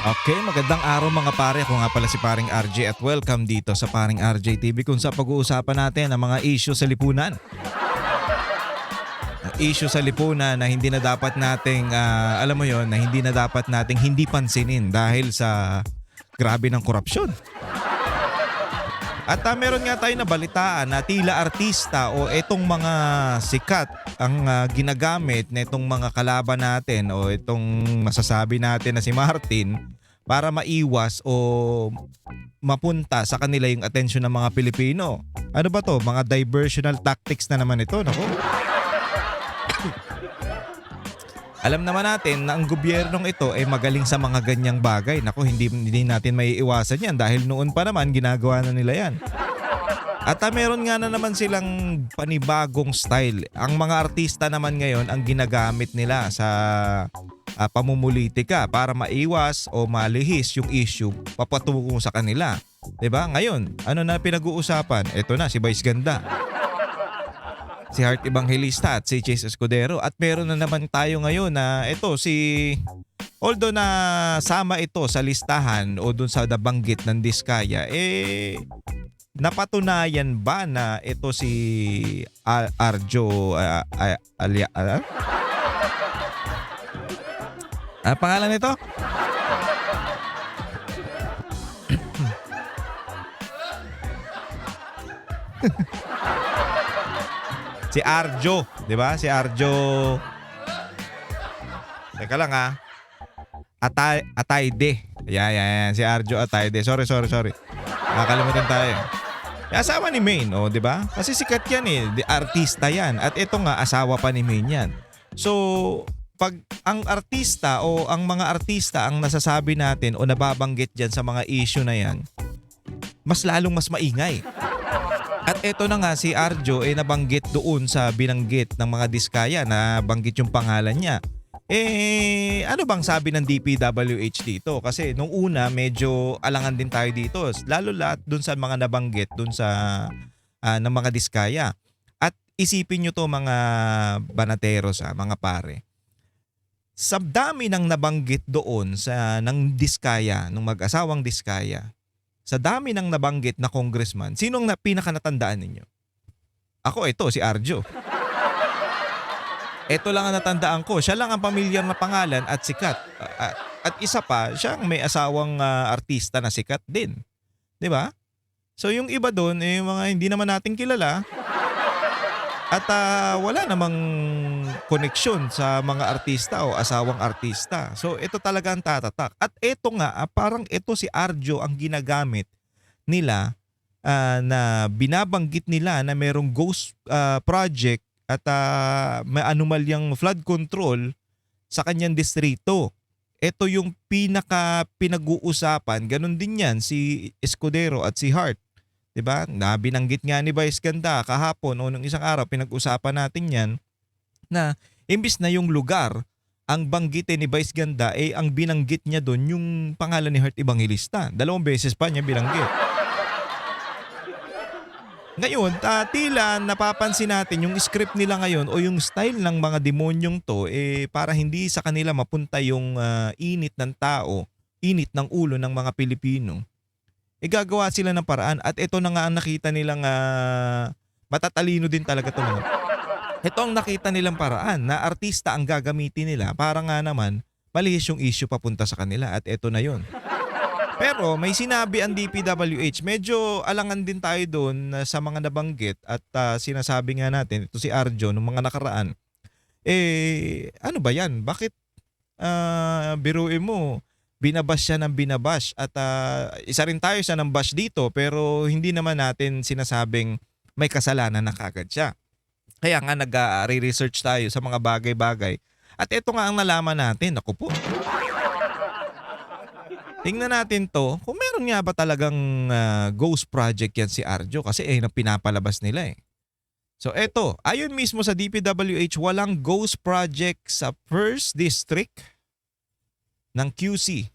Okay, magandang araw mga pare. Ako nga pala si paring RJ at welcome dito sa paring RJ TV kung sa pag-uusapan natin ang mga issue sa lipunan. Issue sa lipunan na hindi na dapat nating, alam mo yon, na hindi na dapat nating hindi pansinin dahil sa grabe ng korupsyon. At meron nga tayo nabalitaan na tila artista o itong mga sikat ang ginagamit na itong mga kalaban natin o itong masasabi natin na si Martin para maiwas o mapunta sa kanila yung atensyon ng mga Pilipino. Ano ba to? Mga diversional tactics na naman ito. Naku. Alam naman natin na ang gobyernong ito ay magaling sa mga ganyang bagay. Naku, hindi natin may iwasan yan dahil noon pa naman ginagawa na nila yan. At meron nga na naman silang panibagong style. Ang mga artista naman ngayon ang ginagamit nila sa pamumulitika para maiwas o malihis yung issue papatungo sa kanila. 'Di ba? Ngayon, ano na pinag-uusapan? Ito na si Vice Ganda, si Heart Evangelista at si Chase Escudero. At meron na naman tayo ngayon na ito although na sama ito sa listahan o dun sa nabanggit ng Diskaya, napatunayan ba na ito si Arjo pangalan nito? Si Arjo, 'di ba? Si Arjo. Teka lang Atayde. Yan. Si Arjo Atayde. Sorry. Nakakalimutan tayo. Asawa ni Maine, 'di ba? Kasi sikat 'yan artista 'yan. At ito nga asawa pa ni Maine 'yan. So, pag ang artista o ang mga artista ang nasasabi natin o nababanggit diyan sa mga issue na 'yan, mas maingay. At eto na nga si Arjo nabanggit doon sa binanggit ng mga Diskaya na banggit yung pangalan niya. Ano bang sabi ng DPWH dito? Kasi nung una medyo alangan din tayo dito. Lalo lahat doon sa mga nabanggit doon sa ng mga Diskaya. At isipin nyo to mga banateros mga pare. Sa dami ng nabanggit doon sa ng Diskaya, ng mag-asawang Diskaya, sa dami ng nabanggit na congressman, sinong pinaka-natandaan ninyo? Ako, ito, si Arjo. Ito lang ang natandaan ko. Siya lang ang pamilyar na pangalan at sikat. At isa pa, siyang may asawang artista na sikat din. 'Di ba? So yung iba doon, mga hindi naman natin kilala. At wala namang koneksyon sa mga artista o asawang artista. So ito talaga ang tatatak. At ito nga, parang ito si Arjo ang ginagamit nila na binabanggit nila na merong ghost project at may anomalyang flood control sa kanyang distrito. Ito yung pinag-uusapan. Ganon din yan si Escudero at si Hart. 'Di ba? Binanggit nga ni Vice Ganda kahapon o nung isang araw pinag-usapan natin 'yan na imbis na yung lugar ang banggitin ni Vice Ganda ang binanggit niya doon yung pangalan ni Heart Evangelista. 2 beses pa niya binanggit. Ngayon, tila napapansin natin yung script nila ngayon o yung style ng mga demonyong to para hindi sa kanila mapunta yung init ng tao, init ng ulo ng mga Pilipino. Gagawa sila ng paraan at ito na nga ang nakita nilang matatalino din talaga ito. Ito ang nakita nilang paraan na artista ang gagamitin nila para nga naman malihis yung issue papunta sa kanila at ito na yon. Pero may sinabi ang DPWH, medyo alangan din tayo doon sa mga nabanggit at sinasabi nga natin, ito si Arjo nung mga nakaraan. Ano ba yan? Bakit biruin mo? Binabash siya ng binabash at isa rin tayo sa ng bash dito pero hindi naman natin sinasabing may kasalanan na kagad siya. Kaya nga nag-research tayo sa mga bagay-bagay at ito nga ang nalaman natin. Naku po. Tingnan natin to kung meron nga ba talagang ghost project yan si Arjo kasi pinapalabas nila So eto, ayon mismo sa DPWH, walang ghost project sa 1st District ng QC.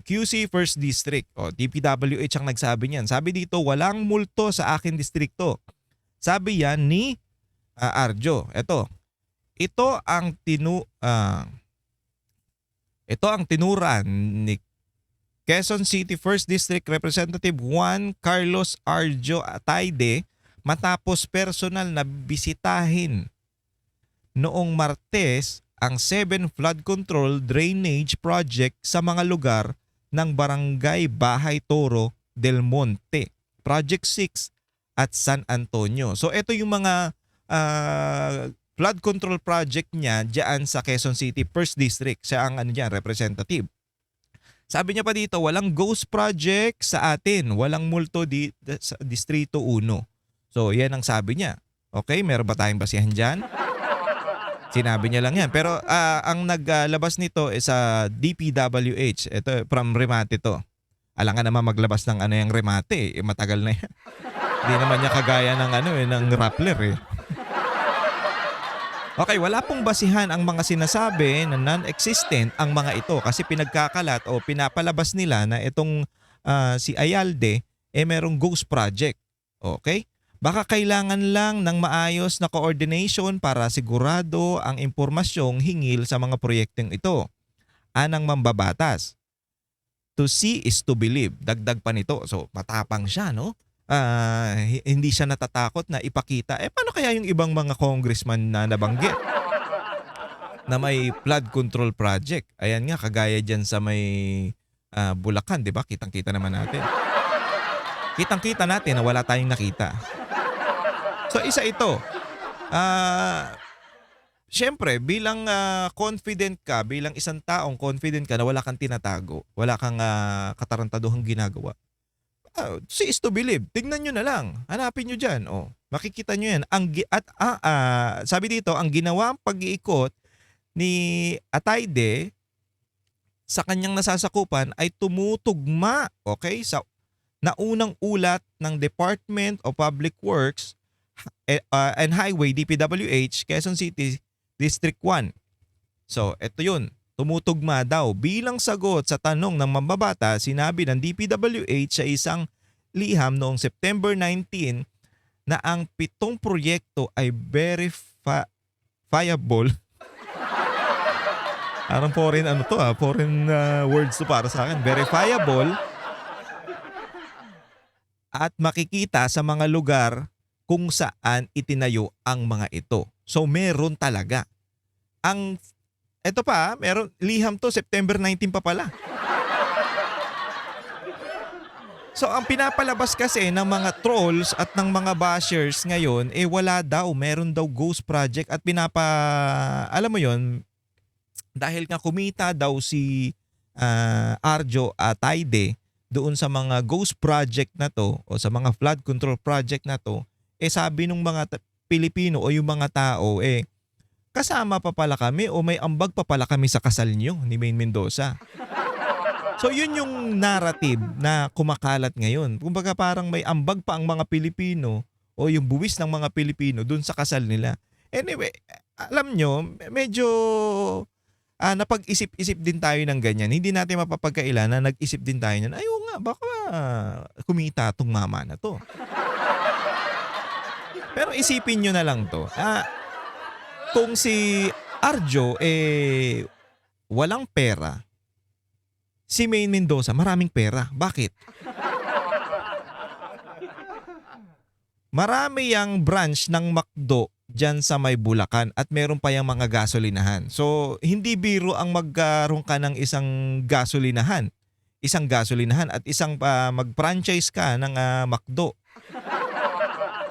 QC 1st District. DPWH ang nagsabi niyan. Sabi dito, walang multo sa akin distrikto. Sabi yan ni Arjo. Ito ang tinuran ni Quezon City First District Representative Juan Carlos Arjo Ataide matapos personal na bisitahin noong Martes ang 7 flood control drainage project sa mga lugar ng Barangay Bahay Toro del Monte, Project 6 at San Antonio. So ito yung mga flood control project niya diyan sa Quezon City First District. Siya ang representative. Sabi niya pa dito, walang ghost project sa atin, walang multo sa Distrito 1. So yan ang sabi niya. Okay, meron ba tayong basihan dyan? Sinabi niya lang yan. Pero ang naglabas nito is sa DPWH. Ito, from Remate to. Alangan naman maglabas ng yung Remate. Matagal na yan. Hindi naman niya kagaya ng ng Rappler eh. Okay, wala pong basihan ang mga sinasabi na non-existent ang mga ito kasi pinagkakalat o pinapalabas nila na itong si Ayalde merong ghost project. Okay? Baka kailangan lang ng maayos na coordination para sigurado ang impormasyong hingil sa mga proyektong ito. Anang mambabatas. To see is to believe. Dagdag pa nito. So, matapang siya, no? Hindi siya natatakot na ipakita. Paano kaya yung ibang mga congressman na nabanggit na may flood control project? Ayan nga, kagaya dyan sa may Bulacan, di ba? Kitang-kita naman natin. Kitang-kita natin na wala tayong nakita. So, isa ito. Siyempre, bilang confident ka, bilang isang taong confident ka na wala kang tinatago, wala kang katarantaduhang ginagawa, see is to believe. Tignan nyo na lang. Hanapin nyo dyan. Makikita nyo yan. Sabi dito, ang ginawang pag-iikot ni Ataide sa kanyang nasasakupan ay tumutugma, okay, sa naunang ulat ng Department of Public Works and Highway, DPWH, Quezon City, District 1. So, ito yun. Tumutugma daw. Bilang sagot sa tanong ng mambabata, sinabi ng DPWH sa isang liham noong September 19 na ang 7 proyekto ay verifiable. Parang foreign foreign words to para sa akin. Verifiable at makikita sa mga lugar kung saan itinayo ang mga ito. So meron talaga. Ito pa, meron liham to September 19 pa pala. So ang pinapalabas kasi ng mga trolls at ng mga bashers ngayon wala daw, meron daw ghost project at alam mo yon, dahil nga kumita daw si Arjo Ataide doon sa mga ghost project na to o sa mga flood control project na to, sabi nung mga Pilipino o yung mga tao kasama pa pala kami o may ambag pa pala kami sa kasal niyo ni Maine Mendoza. So yun yung narrative na kumakalat ngayon. Kumbaga parang may ambag pa ang mga Pilipino o yung buwis ng mga Pilipino dun sa kasal nila. Anyway, alam nyo, medyo napag-isip-isip din tayo ng ganyan. Hindi natin mapapagkailan na nag-isip din tayo niyan. Ayaw nga, baka kumita tong mama na to. Pero isipin nyo na lang to. Kung si Arjo walang pera, si Maine Mendoza maraming pera. Bakit? Marami yang branch ng McDo dyan sa may Bulacan at meron pa yung mga gasolinahan. So hindi biro ang magkaroon ka ng isang gasolinahan at isang mag-franchise ka ng McDo.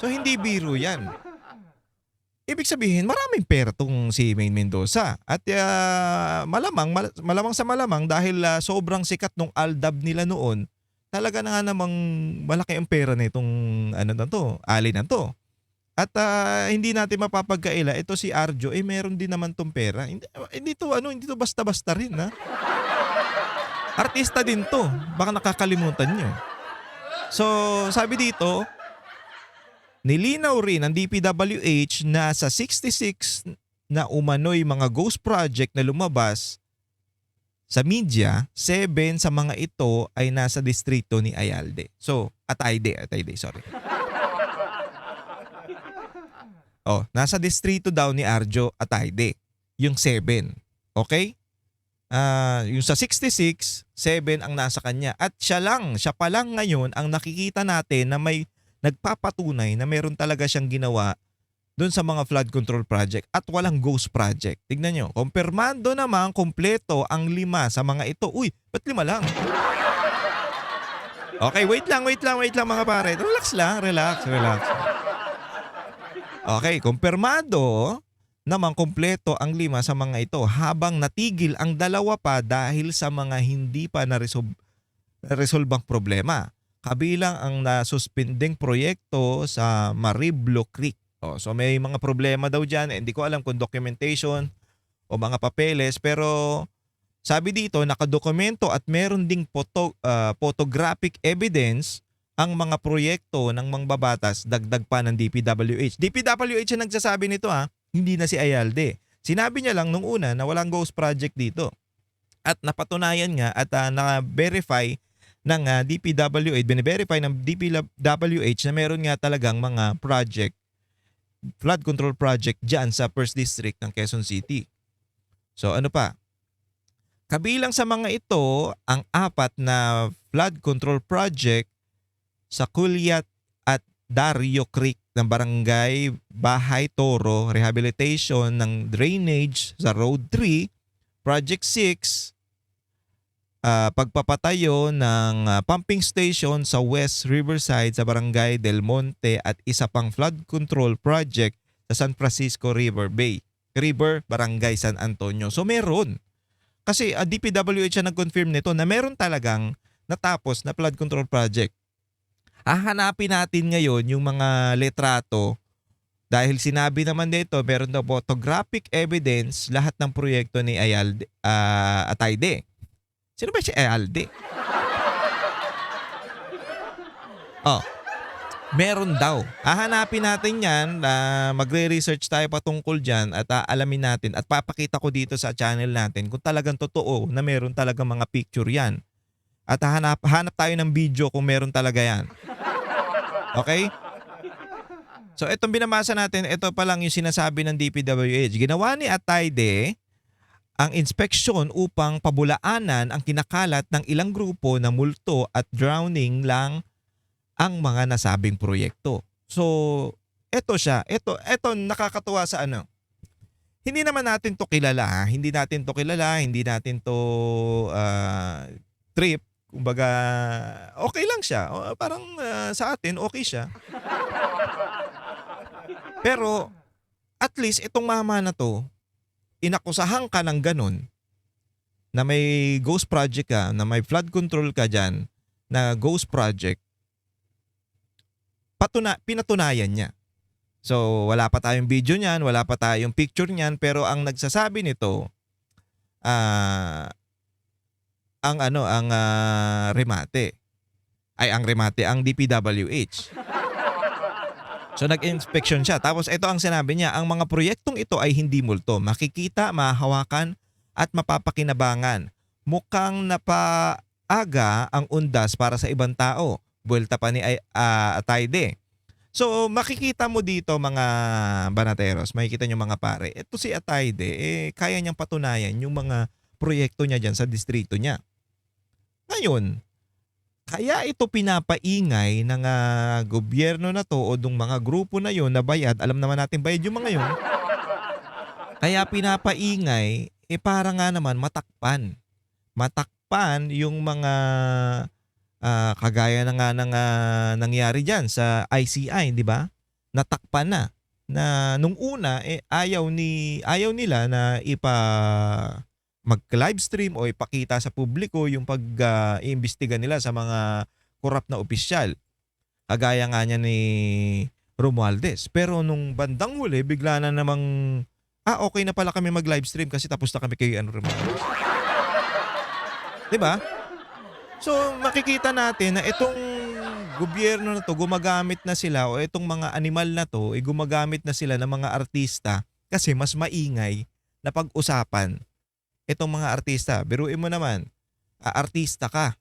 So hindi biro yan. Ibig sabihin, maraming pera tong si Maine Mendoza. At malamang sa malamang dahil sobrang sikat nung Aldab nila noon, talaga na nga namang malaki ang pera nitong ali na to. At hindi natin mapapagkaila, ito si Arjo, meron din naman tong pera. Hindi to basta-basta rin, ha? Artista din to. Baka nakakalimutan nyo. So, sabi dito, nilinaw rin ng DPWH na sa 66 na umano'y mga ghost project na lumabas sa media, 7 sa mga ito ay nasa distrito ni Ayalde. So, Ataide, sorry. Nasa distrito daw ni Arjo Ataide, yung 7. Okay? Yung sa 66, 7 ang nasa kanya. At siya pa lang ngayon ang nakikita natin na may nagpapatunay na meron talaga siyang ginawa doon sa mga flood control project at walang ghost project. Tignan nyo, kumpirmando naman kompleto ang 5 sa mga ito. Uy, ba't 5 lang? Okay, wait lang mga pare. Relax lang, relax. Okay, kumpirmado naman kompleto ang 5 sa mga ito habang natigil ang 2 pa dahil sa mga hindi pa naresolbang problema. Kabilang ang nasuspending proyekto sa Mariblo Creek. So may mga problema daw dyan. Hindi ko alam kung documentation o mga papeles pero sabi dito nakadokumento at meron ding photographic evidence ang mga proyekto ng mangbabatas dagdag pa ng DPWH. DPWH ang nagsasabi nito hindi na si Ayalde. Sinabi niya lang nung una na walang ghost project dito. At napatunayan nga at na-verify ng DPWH, bine-verify ng DPWH na meron nga talagang mga project, flood control project dyan sa 1st District ng Quezon City. So ano pa? Kabilang sa mga ito ang 4 na flood control project sa Culiat at Dario Creek ng Barangay Bahay Toro, rehabilitation ng drainage sa Road 3, Project 6, pagpapatayo ng pumping station sa West Riverside sa Barangay Del Monte at isa pang flood control project sa San Francisco River, Barangay San Antonio. So meron. Kasi DPWH ang nag-confirm nito na meron talagang natapos na flood control project. Hahanapin natin ngayon yung mga letrato dahil sinabi naman dito meron daw photographic evidence lahat ng proyekto ni Ayalde, Atayde. Sino ba si Ayalde? Meron daw. Hahanapin natin yan, magre-research tayo patungkol dyan at alamin natin at papakita ko dito sa channel natin kung talagang totoo na meron talagang mga picture yan. At hanap tayo ng video kung meron talaga yan. Okay? So itong binamasa natin, ito pa lang yung sinasabi ng DPWH. Ginawa ni Atayde ang inspeksyon upang pabulaanan ang kinakalat ng ilang grupo na multo at drowning lang ang mga nasabing proyekto. So ito siya. Ito nakakatuwa sa ano. Hindi naman natin to kilala. Hindi natin to trip. Kumbaga, okay lang siya. Parang sa atin, okay siya. Pero, at least, itong mama na to, inakusahan ka ng ganun, na may ghost project ka, na may flood control ka dyan, na ghost project, pinatunayan niya. So, wala pa tayong video niyan, wala pa tayong picture niyan, pero ang nagsasabi nito, ang ang DPWH. So nag-inspection siya. Tapos ito ang sinabi niya, ang mga proyektong ito ay hindi multo. Makikita, mahahawakan at mapapakinabangan. Mukhang napaaga ang undas para sa ibang tao. Buwelta pa ni Atayde. So makikita mo dito mga banateros, makikita nyo mga pare. Ito si Atayde, kaya niyang patunayan yung mga proyekto niya dyan sa distrito niya. Ngayon, kaya ito pinapaingay ng gobyerno na to o dung mga grupo na yon na bayad, alam naman natin bayad yung mga yon. Kaya pinapaingay, para nga naman matakpan. Matakpan yung mga kagaya na nga ng nangyari dyan sa ICI, di ba? Natakpan na nung una ayaw nila na mag-live stream o ipakita sa publiko yung pag-iimbestiga nila sa mga korap na opisyal. Kagaya nga niya ni Romualdez. Pero nung bandang huli, bigla na namang, okay na pala kami mag-live stream kasi tapos na kami kay Romualdez. Diba? So makikita natin na itong gobyerno na to, gumagamit na sila o itong mga animal na to, gumagamit na sila ng mga artista kasi mas maingay na pag-usapan itong mga artista. Biruin mo naman, artista ka.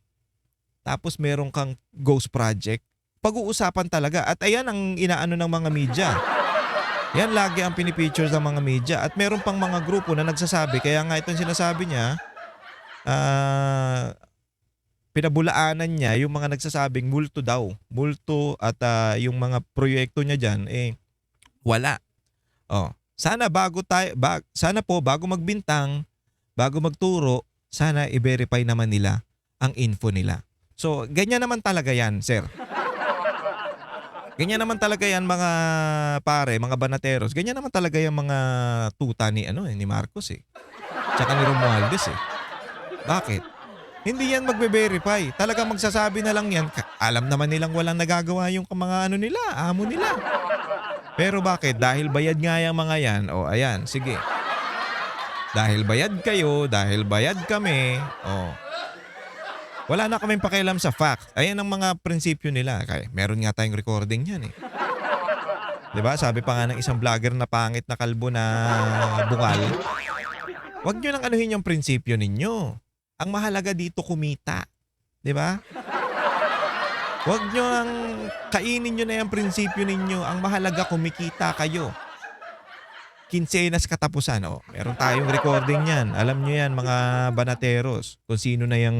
Tapos meron kang ghost project. Pag-uusapan talaga. At ayan ang inaano ng mga media. Yan lagi ang pinipicture ng mga media. At meron pang mga grupo na nagsasabi. Kaya nga itong sinasabi niya, ah, pinabulaanan niya yung mga nagsasabing multo daw. Multo at yung mga proyekto niya diyan wala. Oh, sana sana po bago magbintang, bago magturo, sana i-verify naman nila ang info nila. So, ganyan naman talaga 'yan, sir. Ganyan naman talaga 'yan mga pare, mga banateros. Ganyan naman talaga 'yang mga tuta ni ni Marcos. Tsaka ni Romualdez. Bakit? Hindi 'yan magve-verify. Talagang magsasabi na lang 'yan. Alam naman nilang walang nagagawa yung mga nila, amo nila. Pero bakit? Dahil bayad nga yang mga 'yan. O ayan, sige. Dahil bayad kayo, dahil bayad kami, wala na kaming pakialam sa fact. Ayan ang mga prinsipyo nila. Kaya meron nga tayong recording yan. 'Di ba? Sabi pa nga ng isang vlogger na pangit na kalbo na bungal. Huwag niyo nang anuhin yung prinsipyo ninyo. Ang mahalaga dito kumita. 'Di ba? Huwag niyo nang kainin niyo na yung prinsipyo ninyo. Ang mahalaga kumikita kayo. Kinsenas katapusan. Meron tayong recording yan. Alam niyo yan mga banateros. Kung sino na yung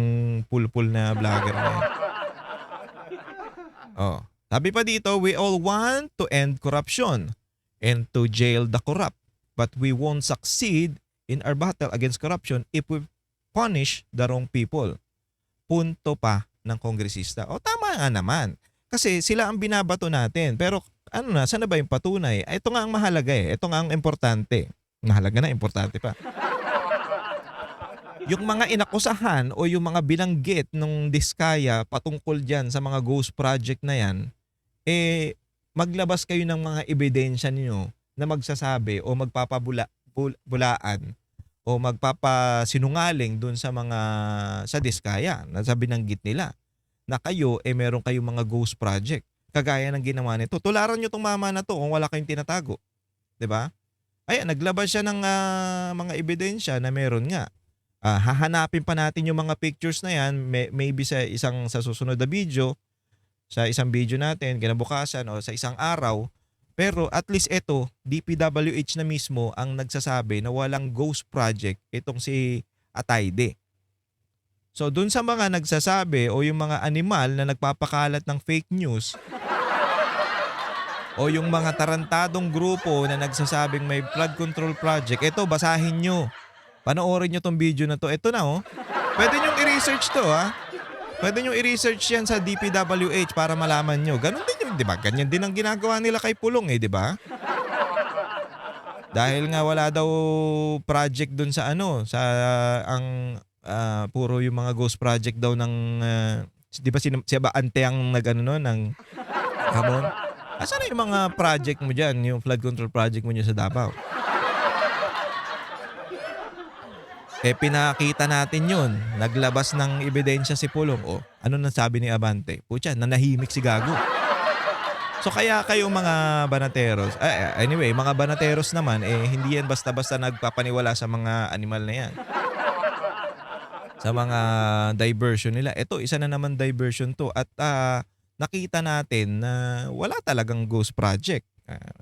pulpul na vlogger na yan. Sabi pa dito, we all want to end corruption and to jail the corrupt. But we won't succeed in our battle against corruption if we punish the wrong people. Punto pa ng kongresista. Tama nga naman. Kasi sila ang binabato natin. Pero saan na ba yung patunay? Ito nga ang mahalaga Ito nga ang importante. Mahalaga na, importante pa. Yung mga inakusahan o yung mga binanggit nung Diskaya patungkol dyan sa mga ghost project na yan, maglabas kayo ng mga ebidensya niyo na magsasabi o magpapabulaan o magpapasinungaling dun sa Diskaya na sa binanggit nila na kayo meron kayong mga ghost project. Kagaya ng ginawa nito. Tularan nyo tong mama na to kung wala kayong tinatago. 'Di ba? Ayan, naglabas siya ng mga ebidensya na meron nga. Hahanapin pa natin yung mga pictures na yan, maybe sa susunod na video, sa isang video natin, kinabukasan o sa isang araw. Pero at least ito, DPWH na mismo ang nagsasabi na walang ghost project itong si Atayde. So dun sa mga nagsasabi o yung mga animal na nagpapakalat ng fake news o yung mga tarantadong grupo na nagsasabing may flood control project, ito basahin nyo. Panoorin nyo tong video na to. Ito na Pwede nyo i-research to Pwede nyo i-research yan sa DPWH para malaman nyo. Ganon din yun, di ba? Ganyan din ang ginagawa nila kay Pulong di ba? Dahil nga wala daw project dun sa puro yung mga ghost project daw ng di ba si Ante ang ng hamon? Asan na yung mga project mo dyan, yung flood control project mo dyan sa Davao? Pinakita natin yun. Naglabas ng ebidensya si Pulong. Ano nang sabi ni Abante? Putya, nanahimik si Gago. So kaya kayo mga banateros, anyway, mga banateros naman, hindi yan basta-basta nagpapaniwala sa mga animal na yan. Sa mga diversion nila. Ito, isa na naman diversion to. At nakita natin na wala talagang ghost project.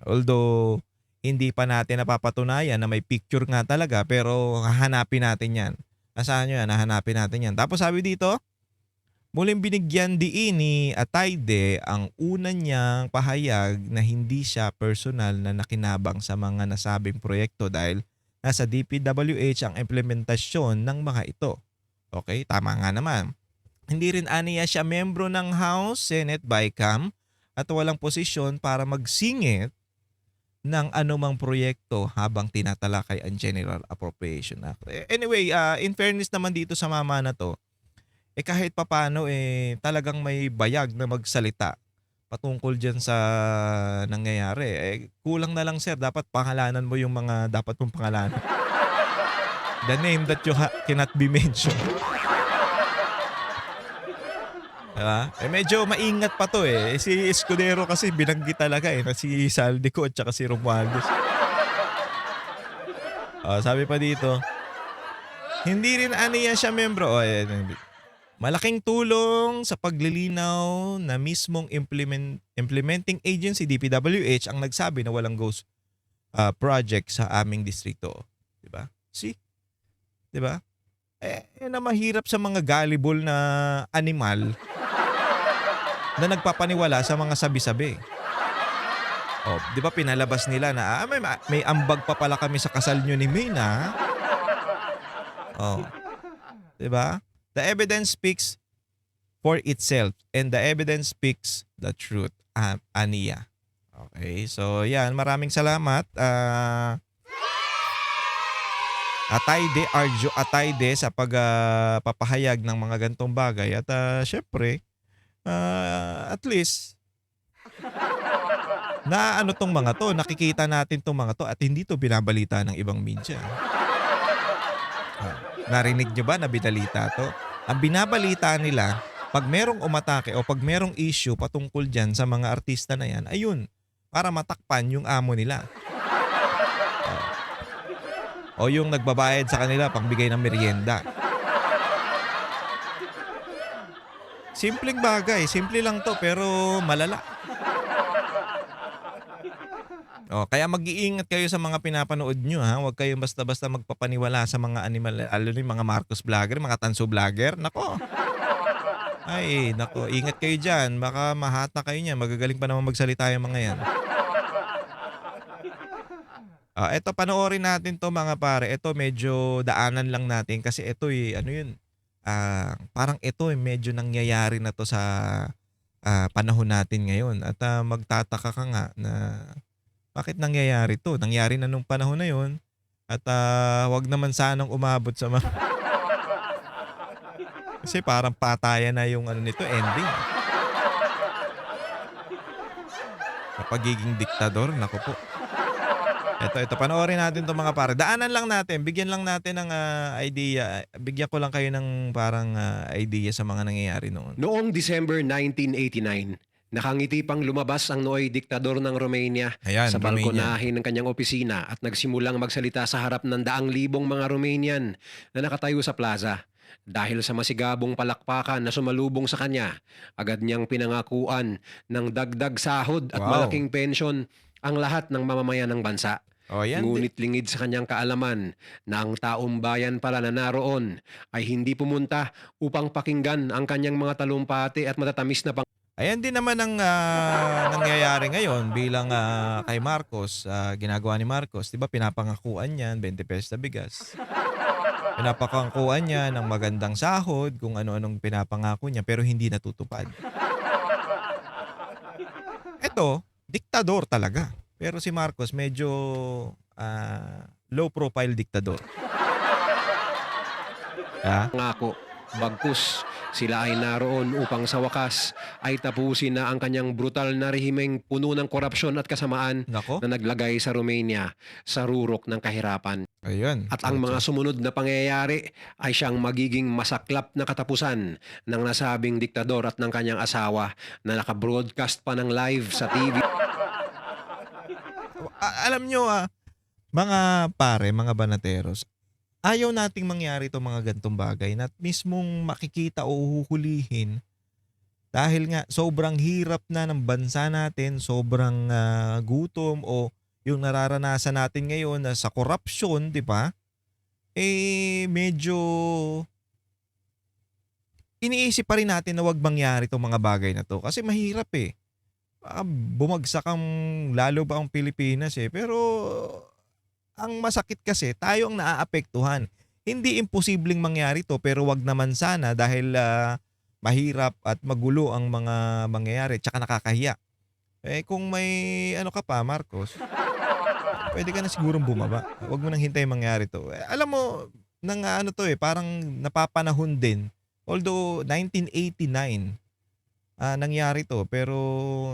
Although, hindi pa natin napapatunayan na may picture nga talaga, pero hahanapin natin yan. Asahan nyo yan? Hahanapin natin yan. Tapos sabi dito, muling binigyan diin ni Atayde ang una niyang pahayag na hindi siya personal na nakinabang sa mga nasabing proyekto dahil nasa DPWH ang implementasyon ng mga ito. Okay, tama nga naman. Hindi rin aniya siya membro ng House, Senate, BICAM at walang posisyon para magsingit ng anumang proyekto habang tinatalakay ang General Appropriation Act. Anyway, in fairness naman dito sa mama na to, kahit papano talagang may bayag na magsalita patungkol dyan sa nangyayari. Kulang na lang sir, dapat pangalanan mo yung mga dapat mong pangalanan. The name that you cannot be mentioned. Diba? Medyo maingat pa to Si Escudero kasi binanggit talaga na si Saldico at saka si Romualdez. Sabi pa dito, hindi rin aniya siya membro. Malaking tulong sa paglilinaw na mismong implementing agency DPWH ang nagsabi na walang ghost project sa aming distrito. Diba? See? Diba? na mahirap sa mga gullible na animal na nagpapaniwala sa mga sabi-sabi. Oh, 'di ba pinalabas nila na may ambag pa pala kami sa kasal niyo ni Maine, ah. Oh, 'di ba? The evidence speaks for itself and the evidence speaks the truth. Aniya. Okay, so yan, maraming salamat. Atayde, Arjo Atayde sa papahayag ng mga gantong bagay at syempre, at least na ano tong mga to, nakikita natin tong mga to at hindi to binabalita ng ibang media. Narinig nyo ba na binalita to? Ang binabalita nila, pag merong umatake o pag merong issue patungkol dyan sa mga artista na yan, ayun, para matakpan yung amo nila. O yung nagbabayad sa kanila pangbigay ng merienda. Simpleng bagay, simple lang to pero malala. O, kaya mag-iingat kayo sa mga pinapanood nyo, ha. Huwag kayong basta-basta magpapaniwala sa mga animal, lalo na yung mga Marcos vlogger, mga Tanso vlogger. Nako. Ay, nako, ingat kayo dyan. Baka mahata kayo niyan. Magagaling pa naman magsalita yung mga yan. Eto, panoorin natin to mga pare. Ito medyo daanan lang natin kasi ito ano yun, parang ito medyo nangyayari na to sa panahon natin ngayon. At magtataka ka nga na bakit nangyayari to? Nangyari na nung panahon na yun at wag naman sanang umabot sa mga... Kasi parang patayan na yung ano nito, ending. Sa pagiging diktador, naku po. Ito, panoorin natin itong mga pare. Daanan lang natin, bigyan lang natin ng idea. Bigyan ko lang kayo ng parang idea sa mga nangyayari noon. Noong December 1989, nakangiti pang lumabas ang nooy diktador ng Romania Ayan, sa Romania. balkonahe ng kanyang opisina at nagsimulang magsalita sa harap ng daang libong mga Romanian na nakatayo sa plaza. Dahil sa masigabong palakpakan na sumalubong sa kanya, agad niyang pinangakuan ng dagdag sahod at Wow. malaking pensyon ang lahat ng mamamayan ng bansa. O yan, Ngunit lingid sa kanyang kaalaman na ang taong bayan pala na naroon ay hindi pumunta upang pakinggan ang kanyang mga talumpati at matatamis na ayan din naman ang nangyayari ngayon bilang kay Marcos, ginagawa ni Marcos. Di ba pinapangakuan niyan, 20 pesos na bigas. Pinapangakuan niya ng magandang sahod, kung ano-anong pinapangako niya pero hindi natutupad. Ito, diktador talaga. Pero si Marcos medyo low profile diktador. pangako. Bagkus, sila ay naroon upang sa wakas ay tapusin na ang kanyang brutal na rehimeng puno ng korupsyon at kasamaan Nako, na naglagay sa Romania sa rurok ng kahirapan. ayun. At ang mga sumunod na pangyayari ay siyang magiging masaklap na katapusan ng nasabing diktador at ng kanyang asawa na nakabroadcast pa ng live sa TV. Alam nyo, mga pare, mga banateros, ayaw nating mangyari itong mga gantong bagay na mismong makikita o huhulihin dahil nga sobrang hirap na ng bansa natin, sobrang gutom o yung nararanasan natin ngayon na sa korupsyon, di ba? Medyo iniisip pa rin natin na wag mangyari itong mga bagay na to kasi mahirap eh. Bumagsak ang lalo ba ang Pilipinas eh. Pero ang masakit kasi tayo ang naaapektuhan. Hindi imposibleng mangyari to pero wag naman sana dahil mahirap at magulo ang mga mangyayari tsaka nakakahiya. Kung may ano ka pa, Marcos, pwede ka na sigurong bumaba. Wag mo nang hintayin mangyari to. Alam mo, nang ano to parang napapanahon din. Although 1989 nangyari to pero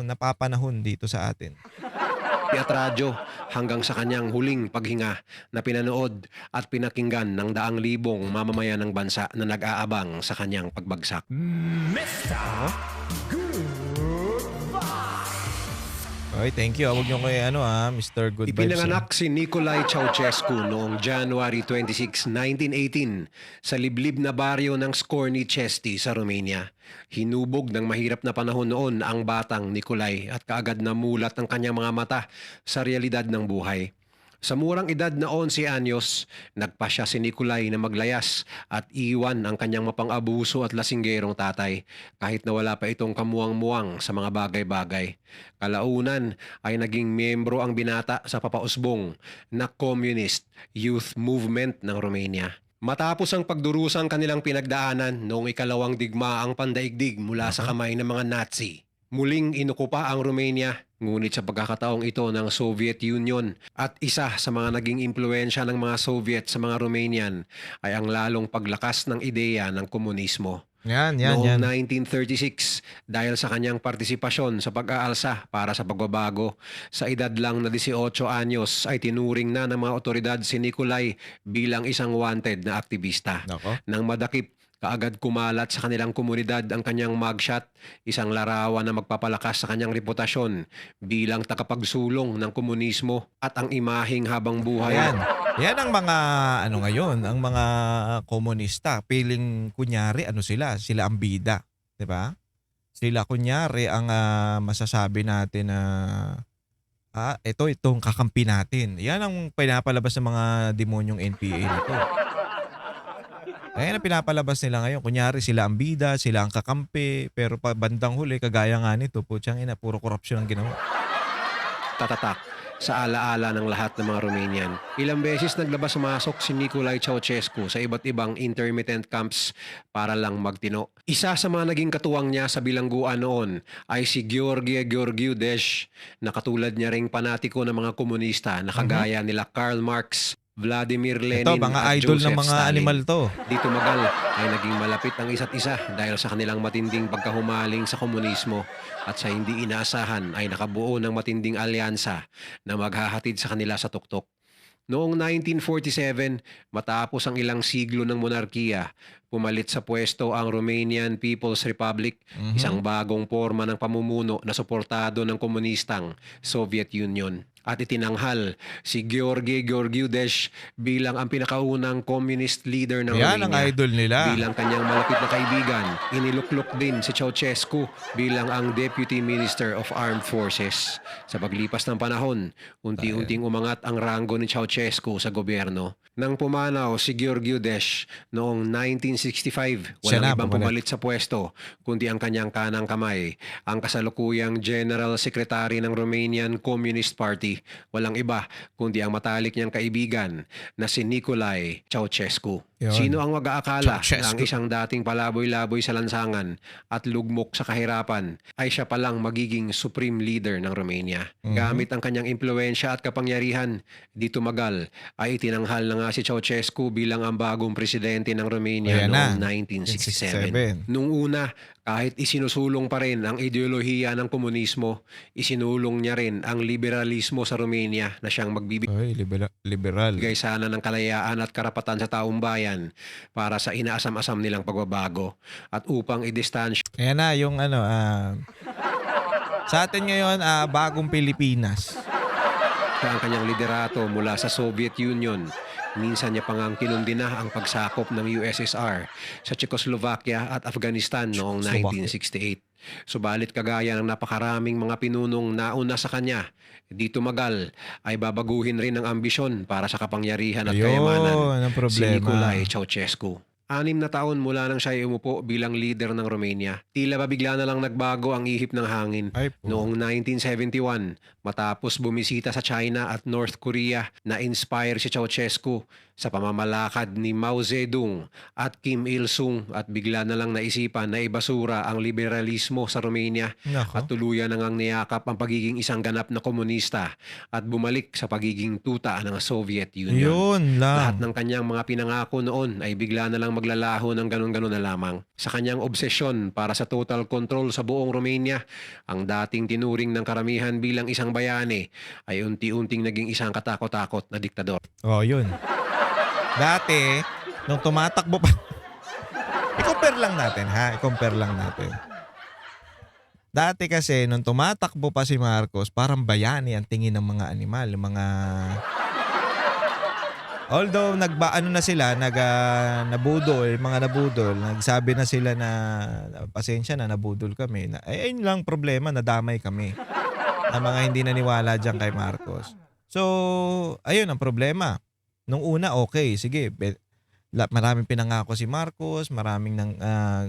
napapanahon dito sa atin. At radyo hanggang sa kanyang huling paghinga na pinanood at pinakinggan ng daang libong mamamayan ng bansa na nag-aabang sa kanyang pagbagsak. Okay, thank you. Huwag niyo kayo Mr. Good Vibes. Ipinanganak si Nicolae Ceausescu noong January 26, 1918 sa liblib na baryo ng Scorny Chesti sa Romania. Hinubog ng mahirap na panahon noon ang batang Nicolae at kaagad namulat ang kanyang mga mata sa realidad ng buhay. Sa murang edad na 11 anyos, nagpasya si Nikolai na maglayas at iwan ang kanyang mapang-abuso at lasinggerong tatay kahit na wala pa itong kamuwang-muwang sa mga bagay-bagay. Kalaunan ay naging miyembro ang binata sa papausbong na Communist Youth Movement ng Romania. Matapos ang pagdurusang kanilang pinagdaanan noong ikalawang digmaang pandaigdig mula sa Nako. kamay ng mga Nazi, muling inukupa ang Romania, ngunit sa pagkakataong ito ng Soviet Union at isa sa mga naging impluensya ng mga Soviet sa mga Romanian ay ang lalong paglakas ng ideya ng komunismo. Yan, yan, Noong yan. 1936, dahil sa kanyang partisipasyon sa pag-aalsa para sa pagbabago, sa edad lang na 18 anyos ay tinuring na ng mga otoridad si Nikolai bilang isang wanted na aktivista. Nako. Nang madakip, kaagad kumalat sa kanilang komunidad ang kanyang mugshot, isang larawan na magpapalakas sa kanyang reputasyon bilang takapagsulong ng komunismo at ang imaheng habang buhay. Ayan. Yan ang mga ano ngayon, ang mga komunista, feeling kunyari ano sila ang bida, 'di ba? Sila kunyari ang masasabi natin na itong kakampi natin. Yan ang pinapalabas ng mga demonyong NPA nito. Ayan ang pinapalabas nila ngayon. Kunyari sila ang bida, sila ang kakampi, pero pa bandang huli, kagaya nga nito, putyang ina, puro korupsyon ang ginawa. Tatatak sa alaala ng lahat ng mga Romanian. Ilang beses naglabas-masok si Nicolae Ceausescu sa iba't ibang intermittent camps para lang magtino. Isa sa mga naging katuwang niya sa bilangguan noon ay si Gheorghe Gheorghiu Dej, na katulad niya ring panatiko ng mga komunista na kagaya nila Karl Marx, Vladimir Lenin Ito, mga at idol Joseph ng mga Stalin. animal to. Di tumagal ay naging malapit ang isa't isa dahil sa kanilang matinding pagkahumaling sa komunismo at sa hindi inaasahan ay nakabuo ng matinding alyansa na maghahatid sa kanila sa tuktok. Noong 1947, matapos ang ilang siglo ng monarkiya, pumalit sa pwesto ang Romanian People's Republic, isang bagong forma ng pamumuno na suportado ng komunistang Soviet Union. At itinanghal si Gheorghe Gheorghiu Dej bilang ang pinakaunang communist leader ng Yan ang Romania. idol nila. Bilang kanyang malapit na kaibigan, iniluklok din si Ceausescu bilang ang Deputy Minister of Armed Forces. Sa paglipas ng panahon, unti-unting umangat ang ranggo ni Ceausescu sa gobyerno. Nang pumanaw si Gheorghiu Dej noong 1965, Siya na, walang ibang bumalik. pumalit sa pwesto kundi ang kanyang kanang kamay, ang kasalukuyang General Secretary ng Romanian Communist Party. Walang iba kundi ang matalik niyang kaibigan na si Nicolae Ceausescu. Yun. Sino ang mag-aakala na ang Ceausescu. isang dating palaboy-laboy sa lansangan at lugmok sa kahirapan ay siya palang magiging supreme leader ng Romania. Gamit ang kanyang impluensya at kapangyarihan, di tumagal ay itinanghal na nga si Ceausescu bilang ang bagong presidente ng Romania Ayan na, noong 1967. 1967. Nung una, kahit isinusulong pa rin ang ideolohiya ng komunismo, isinulong niya rin ang liberalismo sa Romania na siyang magbibigay Oy, liberal. sana ng kalayaan at karapatan sa taong bayan para sa inaasam-asam nilang pagbabago at upang idistansya Ayan na yung sa atin ngayon, bagong Pilipinas. ang kanyang liderato mula sa Soviet Union. Minsan niya pang kinundina ang pagsakop ng USSR sa Czechoslovakia at Afghanistan noong Slovakia. 1968. Subalit kagaya ng napakaraming mga pinunong nauna sa kanya, di tumagal ay babaguhin rin ang ambisyon para sa kapangyarihan at Ayun, kayamanan ang si problema. Nicolae Ceausescu. 6 na taon mula nang siya ay umupo bilang leader ng Romania. Tila ba bigla na lang nagbago ang ihip ng hangin. Ay po. Noong 1971, matapos bumisita sa China at North Korea, na-inspire si Ceausescu sa pamamalakad ni Mao Zedong at Kim Il-sung at bigla na lang naisipan na ibasura ang liberalismo sa Romania Nako. at tuluyan na ngang niyakap ang pagiging isang ganap na komunista at bumalik sa pagiging tuta ng Soviet Union. Yun Lahat lang. ng kanyang mga pinangako noon ay bigla na lang maglalaho ng ganun-ganun na lamang. Sa kanyang obsesyon para sa total control sa buong Romania, ang dating tinuring ng karamihan bilang isang bayani ay unti-unting naging isang katakot-takot na diktador. Oh, yun. Dati, nung tumatakbo pa, i-compare lang natin ha, i-compare lang natin. Dati kasi, nung tumatakbo pa si Marcos, parang bayani ang tingin ng mga animal, yung mga... Although na sila, nabudol, mga nabudol, nagsabi na sila na pasensya na, nabudol kami. Ayun lang problema, nadamay kami. Na mga hindi naniwala dyan kay Marcos. So, ayun ang problema. Nung una, okay, sige, maraming pinangako si Marcos, maraming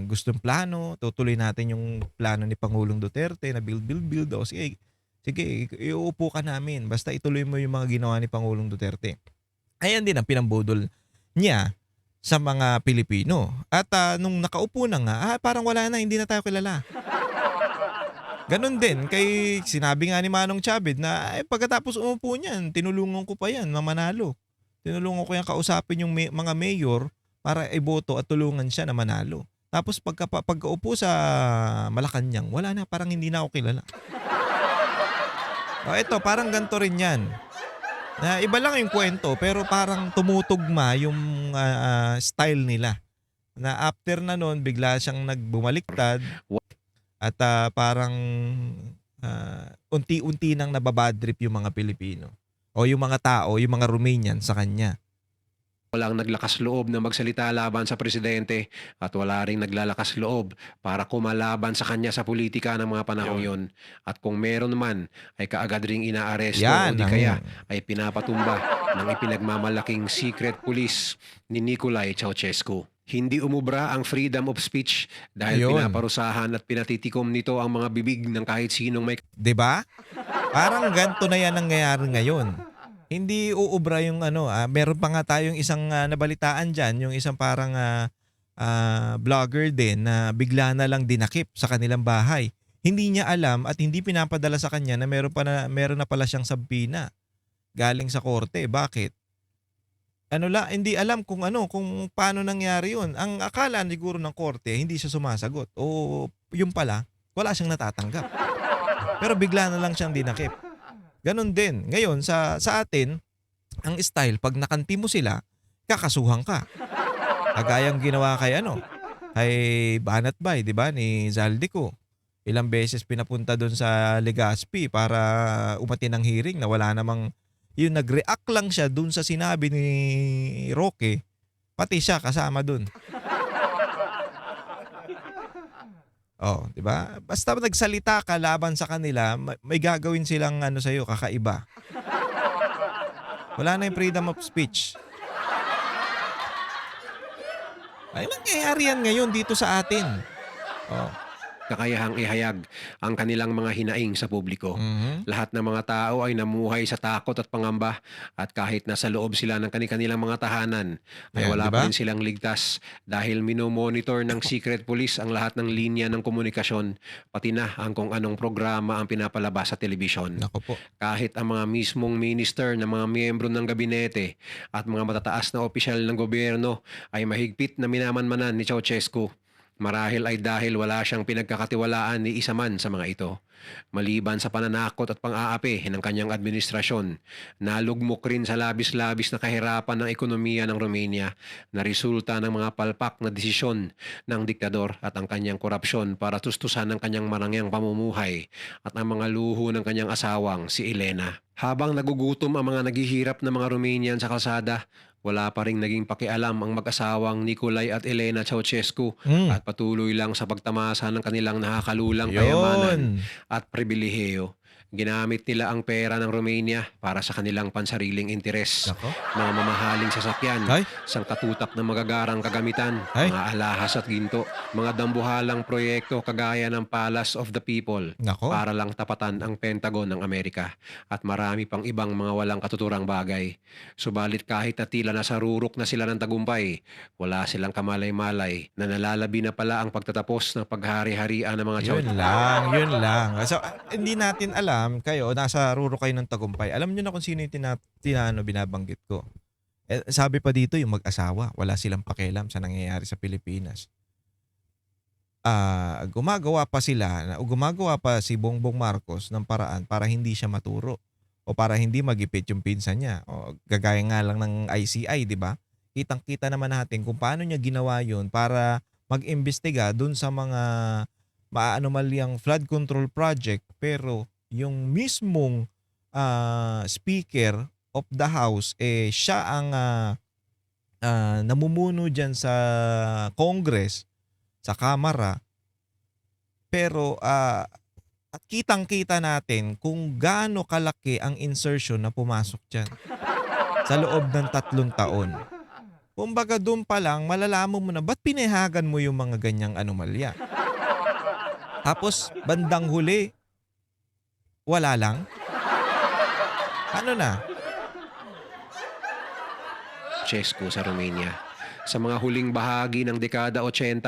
gustong plano, tutuloy natin yung plano ni Pangulong Duterte na build, build, build. O sige, sige, iuupo ka namin. Basta ituloy mo yung mga ginawa ni Pangulong Duterte. Ayan din ang pinambudol niya sa mga Pilipino. At nung nakaupo na nga, parang wala na, hindi na tayo kilala. Ganon din kay sinabi nga ni Manong Chavez na pagkatapos umupo niyan, tinulungan ko pa yan na manalo. Tinulungan ko yan kausapin yung mga mayor para iboto at tulungan siya na manalo. Tapos pagkaupo sa Malacanang, wala na, parang hindi na ako kilala. O eto, parang ganito rin yan. Na iba lang yung kwento pero parang tumutugma yung style nila. Na after na nun, bigla siyang nagbumaliktad at parang unti-unti nang nababadrip yung mga Pilipino. O yung mga tao, yung mga Romanian sa kanya. Walang naglakas loob na magsalita laban sa presidente at wala ring naglalakas loob para kumalaban sa kanya sa politika ng mga panahong yon. At kung meron man ay kaagad ring inaaresto o Yan di ang kaya ay pinapatumba ng ipinagmamalaking secret police ni Nicolae Ceausescu. Hindi umubra ang freedom of speech dahil Ayun. pinaparusahan at pinatitikom nito ang mga bibig ng kahit sinong may 'Di ba? Parang ganito na yan ang nangyayari ngayon. Hindi uubra yung meron pa nga tayong isang nabalitaan diyan, yung isang parang vlogger din na bigla na lang dinakip sa kanilang bahay. Hindi niya alam at hindi pinapadala sa kanya na meron na pala siyang sabina galing sa korte. Bakit? Hindi alam kung paano nangyari yun. Ang akala siguro ng korte, hindi siya sumasagot. O yung pala, wala siyang natatanggap. Pero bigla na lang siyang dinakip. Ganon din. Ngayon, sa atin, ang style, pag nakanti mo sila, kakasuhan ka. Kagayang ginawa kay Banat Bay, di ba, ni Zaldico. Ilang beses pinapunta doon sa Legazpi para umati ng hearing na wala namang, yung nag-react lang siya doon sa sinabi ni Roque, pati siya kasama doon. Oh, 'di ba? Basta nagsalita ka laban sa kanila, may gagawin silang sa iyo kakaiba. Wala na yung freedom of speech. Ay nangyayari yan ngayon dito sa atin. Oh. kakayahang ihayag ang kanilang mga hinaing sa publiko. Mhm. Lahat ng mga tao ay namuhay sa takot at pangamba at kahit nasa loob sila ng kanilang mga tahanan ay Ayan, wala 'di ba? pa rin silang ligtas dahil minomonitor ng secret police ang lahat ng linya ng komunikasyon pati na ang kung anong programa ang pinapalabas sa telebisyon. Nako po. Kahit ang mga mismong minister ng mga miyembro ng gabinete at mga matataas na opisyal ng gobyerno ay mahigpit na minamanmanan ni Ceausescu. Marahil ay dahil wala siyang pinagkakatiwalaan ni isa man sa mga ito. Maliban sa pananakot at pang-aapi ng kanyang administrasyon, nalugmok rin sa labis-labis na kahirapan ng ekonomiya ng Romania na resulta ng mga palpak na desisyon ng diktador at ang kanyang korupsyon para tustusan ang kanyang marangyang pamumuhay at ang mga luho ng kanyang asawang si Elena. Habang nagugutom ang mga naghihirap na mga Romanian sa kalsada, wala pa ring naging pakialam ang mag-asawang Nicolai at Elena Ceausescu Mm. at patuloy lang sa pagtamasa ng kanilang nakakalulang kayamanan Yun. at pribilehiyo. Ginamit nila ang pera ng Romania para sa kanilang pansariling interes. Nako. Mga mamahaling sasakyan, Ay. sangkatutak na magagarang kagamitan, Ay. mga alahas at ginto, mga dambuhalang proyekto kagaya ng Palace of the People Nako. para lang tapatan ang Pentagon ng Amerika at marami pang ibang mga walang katuturang bagay. Subalit kahit na tila nasa rurok na sila ng tagumpay, wala silang kamalay-malay na nalalabi na pala ang pagtatapos ng paghari-harian ng mga Yun lang, yun lang. So, hindi natin alam, kayo, nasa ruro kayo ng tagumpay. Alam nyo na kung sino yung binabanggit ko. Sabi pa dito, yung mag-asawa, wala silang pakialam sa nangyayari sa Pilipinas. Gumagawa pa si Bongbong Marcos ng paraan para hindi siya maturo o para hindi magipit yung pinsan niya. O, gagaya nga lang ng ICI, di ba? Kitang-kita naman natin kung paano niya ginawa yun para mag-imbestiga dun sa mga maaanomalyang flood control project, pero yung mismong Speaker of the House, siya ang namumuno dyan sa Congress, sa Kamara, pero At kitang-kita natin kung gaano kalaki ang insertion na pumasok diyan sa loob ng 3 taon. Kumbaga dun pa lang malalaman mo na ba't pinahagan mo yung mga ganyang anomalya. Tapos bandang huli, wala lang. Ano na? Ceausescu sa Romania. Sa mga huling bahagi ng dekada 80,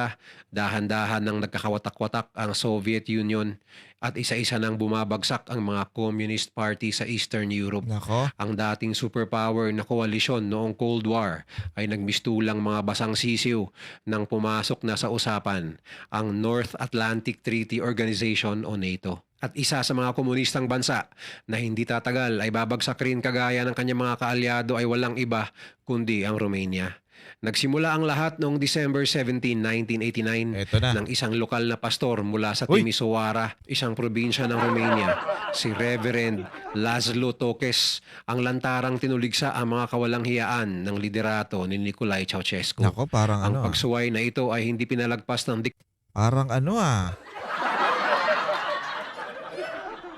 dahan-dahan nang nagkakawatak-watak ang Soviet Union at isa-isa nang bumabagsak ang mga Communist Party sa Eastern Europe. Nako, Ang dating superpower na koalisyon noong Cold War ay nagmistulang mga basang sisiw nang pumasok na sa usapan ang North Atlantic Treaty Organization o NATO. At isa sa mga komunistang bansa na hindi tatagal ay babagsak rin kagaya ng kanyang mga kaalyado ay walang iba kundi ang Romania. Nagsimula ang lahat noong December 17, 1989 eto na. ng isang lokal na pastor mula sa Uy! Timisoara, isang probinsya ng Romania, si Reverend Laszlo Tokes, ang lantarang tinuligsa ang mga kawalang hiyaan ng liderato ni Nicolae Ceausescu. Nako, parang Ang ano pagsuway na ito ay hindi pinalagpas ng parang ano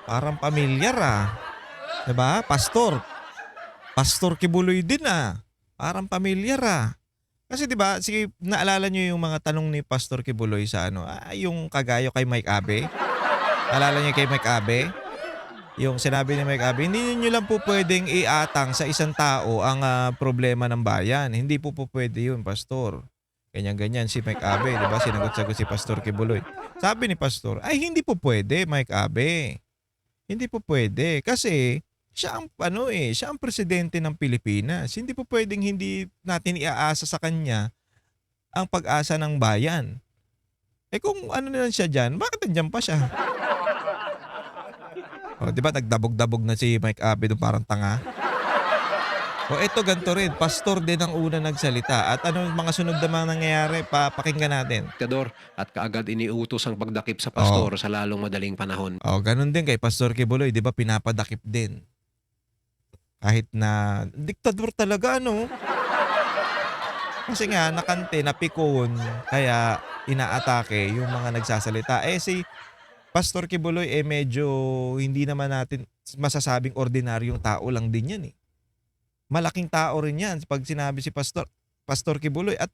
parang pamilyar 'Di ba? Pastor. Pastor Kibuloy din Parang pamilyar Kasi 'di ba, naalala niyo yung mga tanong ni Pastor Kibuloy sa ano, yung kagayo kay Mike Abe? Naalala niyo kay Mike Abe? Yung sinabi ni Mike Abe, hindi niyo lang po pwedeng iatang sa isang tao ang problema ng bayan. Hindi po pwede yun, Pastor. Ganyan-ganyan si Mike Abe, 'di ba? Sinagot-sagot si Pastor Kibuloy. Sabi ni Pastor, ay hindi po pwede, Mike Abe. Hindi po pwede kasi siya ang presidente ng Pilipinas. Hindi po pwedeng hindi natin iaasa sa kanya ang pag-asa ng bayan. Eh kung ano na lang siya diyan, bakit nandiyan pa siya? O, 'di ba nagdabog-dabog na si Mike Abe doon parang tanga? O eto ganito rin, pastor din ang una nagsalita. At ano yung mga sunod na mga nangyayari, pakinggan natin. diktador at kaagad iniutos ang pagdakip sa Oo. pastor sa lalong madaling panahon. O, ganun din kay Pastor Kibuloy, 'di ba pinapadakip din. Kahit na diktador talaga Kasi nga nakante, napikon, kaya inaatake yung mga nagsasalita. Si Pastor Kibuloy medyo hindi naman natin masasabing ordinaryong tao lang din 'yan Malaking tao rin 'yan pag sinabi si Pastor Kibuloy at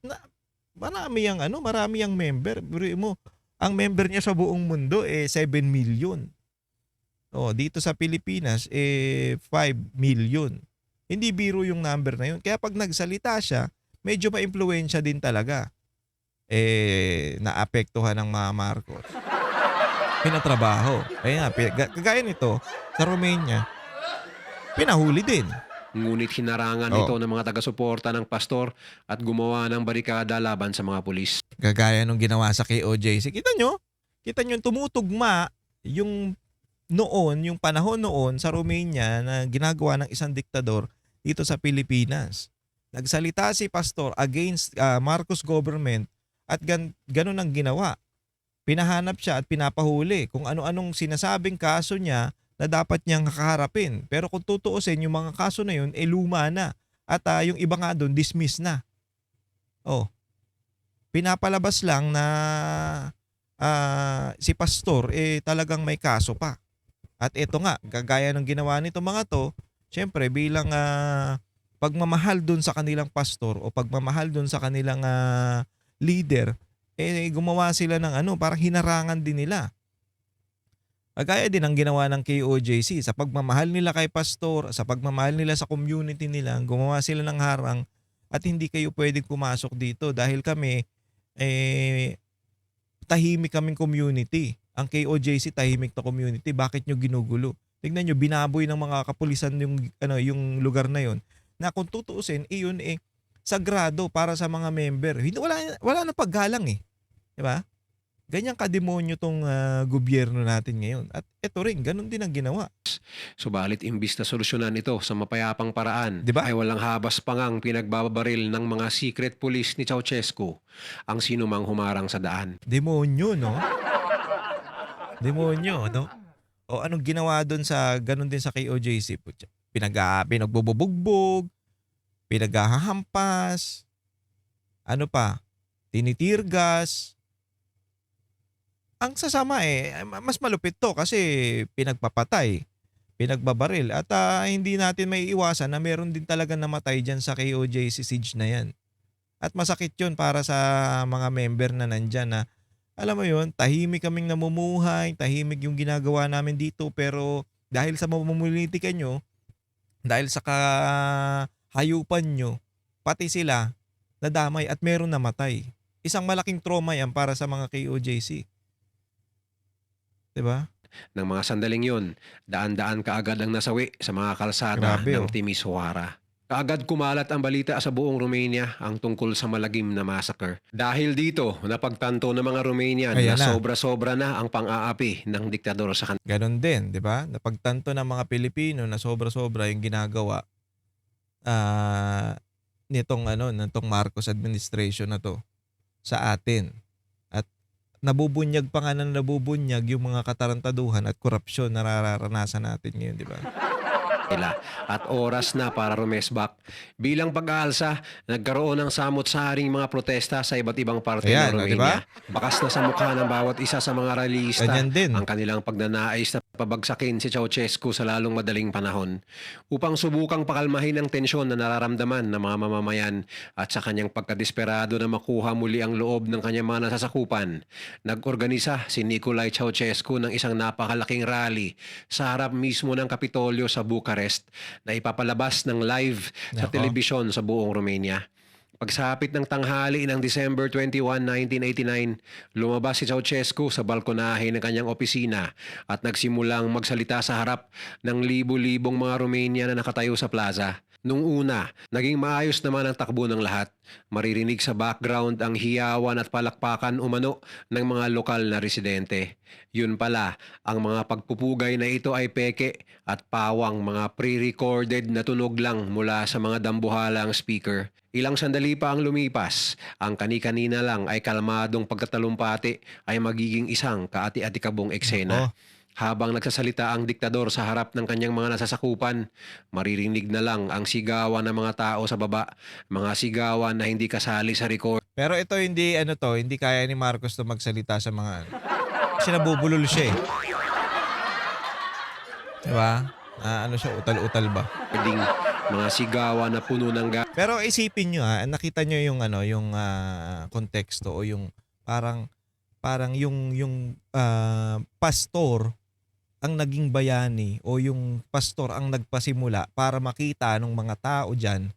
marami yang member. Biruin mo, ang member niya sa buong mundo 7 million. Dito sa Pilipinas 5 million. Hindi biro yung number na yun. Kaya pag nagsalita siya, medyo maimpluwensya din talaga. Naapektuhan ng mga Marcos. Pinatrabaho. Kagaya nito, sa Romania, pinahuli din. Ngunit hinarangan Oo. ito ng mga taga-suporta ng pastor at gumawa ng barikada laban sa mga pulis. Kagaya nung ginawa sa KOJC. Kita nyo yung tumutugma yung yung panahon noon sa Romania na ginagawa ng isang diktador dito sa Pilipinas. Nagsalita si pastor against Marcos government at ganun ang ginawa. Pinahanap siya at pinapahuli kung ano-anong sinasabing kaso niya na dapat niyang kakaharapin. Pero kung tutuusin, yung mga kaso na yun, luma na. At yung iba nga doon, dismiss na. Pinapalabas lang na si pastor talagang may kaso pa. At ito nga, kagaya ng ginawa nito mga to, syempre bilang pagmamahal doon sa kanilang pastor o pagmamahal doon sa kanilang leader, gumawa sila ng parang hinarangan din nila. Kagaya din ang ginawa ng KOJC sa pagmamahal nila kay pastor, sa pagmamahal nila sa community nila, gumawa sila ng harang at hindi kayo pwedeng pumasok dito dahil kami tahimik kaming community. Ang KOJC tahimik na community. Bakit nyo ginugulo? Tingnan nyo, binaboy ng mga kapulisan yung lugar na yon. Na kung tutuusin, iyon sagrado para sa mga member. Wala na paggalang Di ba? Ganyan kademonyo tong gobyerno natin ngayon. At ito rin, ganun din ang ginawa. Subalit imbis na solusyonan ito sa mapayapang paraan, Diba? ay walang habas pangang pinagbabaril ng mga secret police ni Ceausescu ang sinumang humarang sa daan. Demonyo, no? Demonyo, no? O anong ginawa doon ganun din sa KOJC? Pinagbubugbog, pinaghahampas, ano pa? Tinitirgas. Ang sasama, mas malupit 'to kasi pinagpapatay, pinagbabaril at, hindi natin maiiwasan na meron din talagang namatay diyan sa KOJC siege na 'yan. At masakit 'yun para sa mga member na nandiyan na, alam mo 'yun, tahimik kaming namumuhay, tahimik 'yung ginagawa namin dito pero dahil sa pamumulitika niyo, dahil sa kahayupan niyo, pati sila nadamay at meron namatay. Isang malaking trauma 'yan para sa mga KOJC, 'di ba? Ng mga sandaling yun, daan-daan kaagad ang nasawi sa mga kalsada Grabe, ng oh. Timisoara. Kaagad kumalat ang balita sa buong Romania ang tungkol sa malagim na massacre. Dahil dito, napagtanto ng mga Romanian na Ayan na. sobra-sobra na ang pang-aapi ng diktador sa kanila. Gano'n din, 'di ba? Napagtanto ng mga Pilipino na sobra-sobra yung ginagawa, ah, nitong Marcos administration na 'to sa atin. At nabubunyag pa nga ng nabubunyag yung mga katarantaduhan at korapsyon na nararanasan natin ngayon, 'di ba? At oras na para rumesbak. Bilang pag-aalsa, nagkaroon ng samot-saring mga protesta sa iba't ibang parte Ayan, ng oh, 'di ba? Romania. Bakas na sa mukha ng bawat isa sa mga rallyista Ganyan din. ang kanilang pagnanais na pabagsakin si Ceausescu sa lalong madaling panahon upang subukang pakalmahin ang tensyon na nararamdaman ng mga mamamayan at sa kanyang pagkadesperado na makuha muli ang loob ng kanyang mga nasasakupan. Nag-organisa si Nicolae Ceausescu ng isang napakalaking rally sa harap mismo ng Kapitolyo sa Bucharest na ipapalabas ng live sa Nako. telebisyon sa buong Romania. Pagsapit ng tanghali ng December 21, 1989, lumabas si Ceausescu sa balkonahe ng kanyang opisina at nagsimulang magsalita sa harap ng libu-libong mga Romanian na nakatayo sa plaza. Nung una, naging maayos naman ang takbo ng lahat. Maririnig sa background ang hiyawan at palakpakan umano ng mga lokal na residente. Yun pala, ang mga pagpupugay na ito ay peke at pawang mga pre-recorded na tunog lang mula sa mga dambuhalang speaker. Ilang sandali pa ang lumipas, ang kani-kanina lang ay kalmadong pagkatalumpati ay magiging isang kaati-atikabong eksena. Nako. Habang nagsasalita ang diktador sa harap ng kanyang mga nasasakupan, maririnig na lang ang sigawan ng mga tao sa baba, mga sigawan na hindi kasali sa record. Pero ito hindi kaya ni Marcos 'to magsalita sa mga ano, kasi nabubulol siya, 'di ba? Ano siya, utal-utal ba? Ding mga sigawan na puno ng Pero isipin niyo, nakita niyo yung ano, yung, konteksto o yung parang parang yung pastor ang naging bayani o yung pastor ang nagpasimula para makita nung mga tao diyan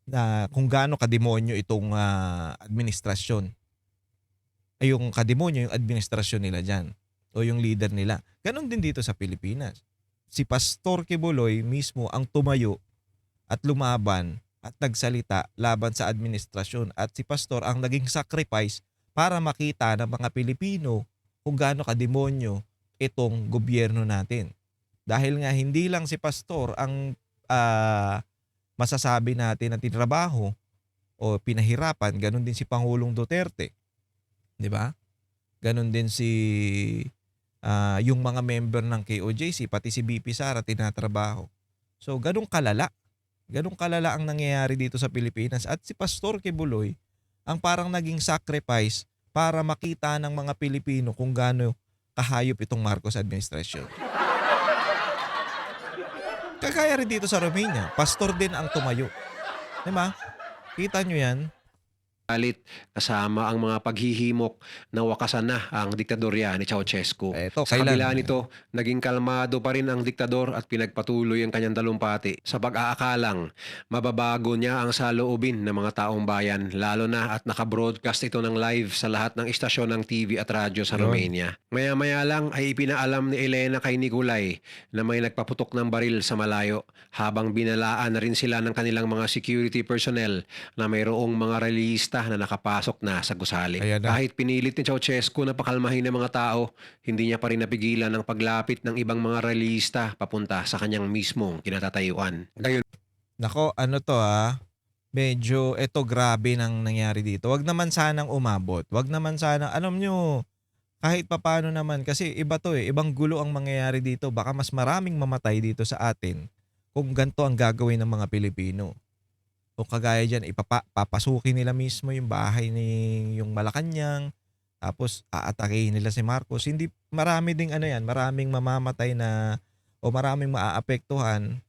na kung gaano kademonyo itong, administrasyon. Ay yung kademonyo yung administrasyon nila diyan o yung leader nila. Gano'n din dito sa Pilipinas. Si Pastor Kibuloy mismo ang tumayo at lumaban at nagsalita laban sa administrasyon at si pastor ang naging sacrifice para makita ng mga Pilipino kung gaano kademonyo itong gobyerno natin. Dahil nga hindi lang si pastor ang masasabi natin na tinrabaho o pinahirapan, ganun din si Pangulong Duterte, 'di ba? Ganun din si yung mga member ng KOJC, pati si BP Sara tinatrabaho. So ganun kalala. Ganun kalala ang nangyayari dito sa Pilipinas at si Pastor Kibuloy ang parang naging sacrifice para makita ng mga Pilipino kung gaano kahayop itong Marcos administration. Kagaya rin dito sa Romania, pastor din ang tumayo. 'Di ba? Kita nyo yan? galit kasama ang mga paghihimok na wakasan na ang diktadorya ni Ceausescu. Eto, Sa kailan? kabila nito, naging kalmado pa rin ang diktador at pinagpatuloy ang kanyang talumpati sa pag-aakalang mababago niya ang saloobin ng mga taong bayan, lalo na at nakabroadcast ito ng live sa lahat ng istasyon ng TV at radyo sa Yun. Romania. Maya-maya lang ay ipinaalam ni Elena kay Nicolay na may nagpaputok ng baril sa malayo habang binalaan na rin sila ng kanilang mga security personnel na mayroong mga realista na nakapasok na sa gusali. Ayan na. Kahit pinilit ni Ceausescu na pakalmahin ng mga tao, hindi niya pa rin napigilan ang paglapit ng ibang mga realista papunta sa kanyang mismong kinatatayuan. Gayon Nako, ano to medyo eto grabe nang nangyari dito. Wag naman sanang umabot. Wag naman sanang, alam nyo, kahit papano naman, kasi iba to ibang gulo ang mangyayari dito. Baka mas maraming mamatay dito sa atin kung ganito ang gagawin ng mga Pilipino. O kagaya dyan, papasukin nila mismo yung bahay ni yung Malacanang, Tapos aatakihin nila si Marcos. Hindi marami ding ano yan, maraming mamamatay na o maraming maaapektuhan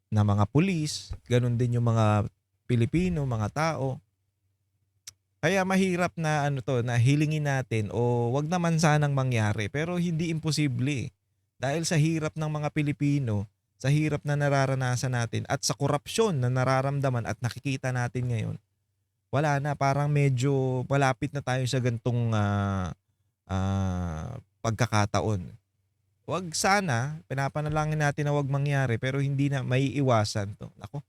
na mga pulis, ganun din yung mga Pilipino, mga tao. Kaya mahirap na ano to, na hilingin natin o wag naman sanang mangyari pero hindi imposible. Dahil sa hirap ng mga Pilipino, sa hirap na nararanasan natin at sa korupsyon na nararamdaman at nakikita natin ngayon, wala na, parang medyo malapit na tayo sa gantong pagkakataon. Wag sana, pinapanalangin natin na wag mangyari pero hindi na maiiwasan to. Nako,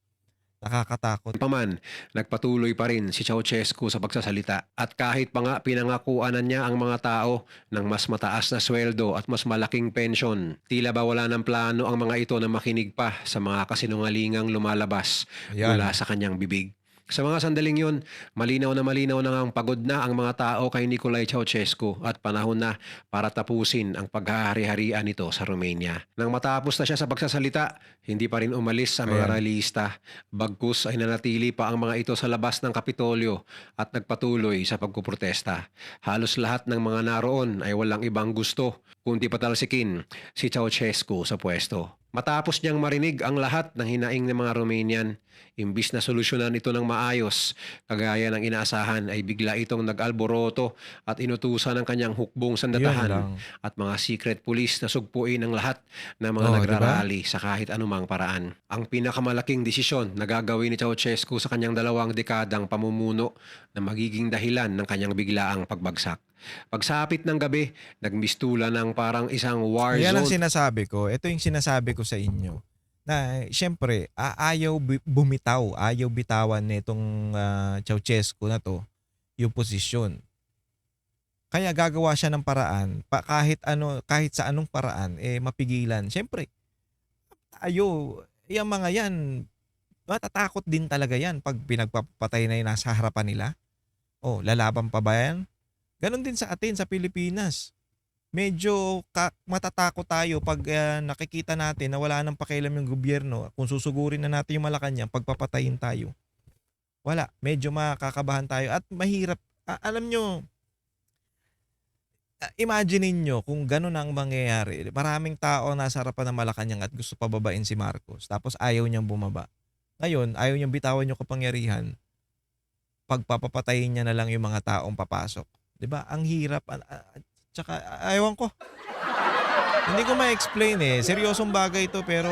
nakakatakot. Paman, nagpatuloy pa rin si Ceausescu sa pagsasalita at kahit pa nga pinangakuanan niya ang mga tao ng mas mataas na sweldo at mas malaking pensyon, tila ba wala ng plano ang mga ito na makinig pa sa mga kasinungalingang lumalabas Ayan. mula sa kanyang bibig. Sa mga sandaling yun, malinaw na ngang pagod na ang mga tao kay Nicolae Ceausescu at panahon na para tapusin ang paghahari-harian nito sa Romania. Nang matapos na siya sa pagsasalita, hindi pa rin umalis sa mga Ayan. ralista. Bagkus ay nanatili pa ang mga ito sa labas ng Kapitolyo at nagpatuloy sa pagpuprotesta. Halos lahat ng mga naroon ay walang ibang gusto kundi patalsikin si Ceausescu sa pwesto. Matapos niyang marinig ang lahat ng hinaing ng mga Romanian, imbis na solusyonan ito ng maayos, kagaya ng inaasahan ay bigla itong nag-alboroto at inutusan ng kanyang hukbong Yun sandatahan lang. at mga secret police na sugpuin ang lahat ng mga Oh, di ba? nagrarally sa kahit anumang paraan. Ang pinakamalaking desisyon na gagawin ni Ceausescu sa kanyang 2 dekadang pamumuno na magiging dahilan ng kanyang biglaang pagbagsak. Pagsapit ng gabi, nagmistula ng parang isang war Yan ang zone. sinasabi ko. Ito yung sinasabi ko sa inyo. Na siyempre, ayaw bumitaw, ayaw bitawan nitong Ceausescu na to yung posisyon. Kaya gagawa siya ng paraan, kahit sa anong paraan, mapigilan. Siyempre, yung mga yan, matatakot din talaga yan pag pinagpapatay na yung nasa harapan nila. Oh, lalaban pa ba yan? Ganon din sa atin, sa Pilipinas. Medyo matatakot tayo pag nakikita natin na wala nang pakialam yung gobyerno. Kung susugurin na natin yung Malacanang, pagpapatayin tayo. Wala, medyo makakabahan tayo at mahirap. Alam nyo, imaginein nyo kung gano'n ang mangyayari. Maraming tao nasa harapan ng Malacanang at gusto pababain si Marcos. Tapos ayaw niyang bumaba. Ngayon, ayaw niyang bitawan yung kapangyarihan. Pagpapatayin niya na lang yung mga taong papasok. 'Di ba? Ang hirap. Tsaka, ayawan ko. Hindi ko ma-explain Seryosong bagay ito pero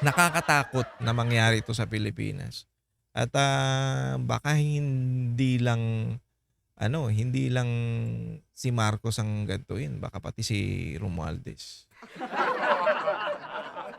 nakakatakot na mangyari ito sa Pilipinas. At baka hindi lang si Marcos ang gantuin, baka pati si Romualdez.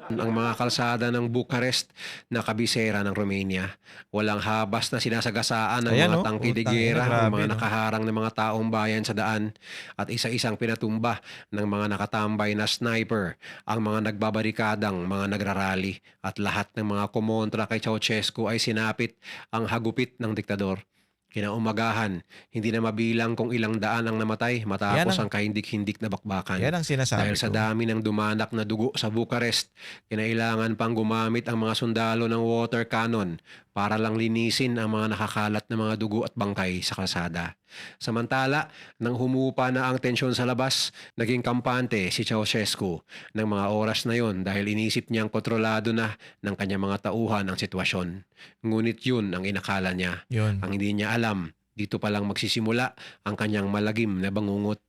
Ang mga kalsada ng Bucharest na kabisera ng Romania. Walang habas na sinasagasaan ng Ayan mga oh, tangke de putang ina, giyera, ang grabe mga no. nakaharang ng mga taong bayan sa daan at isa-isang pinatumba ng mga nakatambay na sniper, ang mga nagbabarikadang mga nagrarally at lahat ng mga kumontra kay Ceausescu ay sinapit ang hagupit ng diktador. Kinaumagahan, hindi na mabilang kung ilang daan ang namatay matapos ang kahindik-hindik na bakbakan. Yan ang sinasabi Dahil sa ko. dami ng dumanak na dugo sa Bucharest, kinailangan pang gumamit ang mga sundalo ng water cannon para lang linisin ang mga nakakalat na mga dugo at bangkay sa kalsada. Samantala, nang humupa na ang tensyon sa labas, naging kampante si Ceausescu ng mga oras na yon dahil inisip niyang kontrolado na ng kanyang mga tauhan ang sitwasyon. Ngunit yun ang inakala niya. Yun. Ang hindi niya alam, dito pa lang magsisimula ang kanyang malagim na bangungot.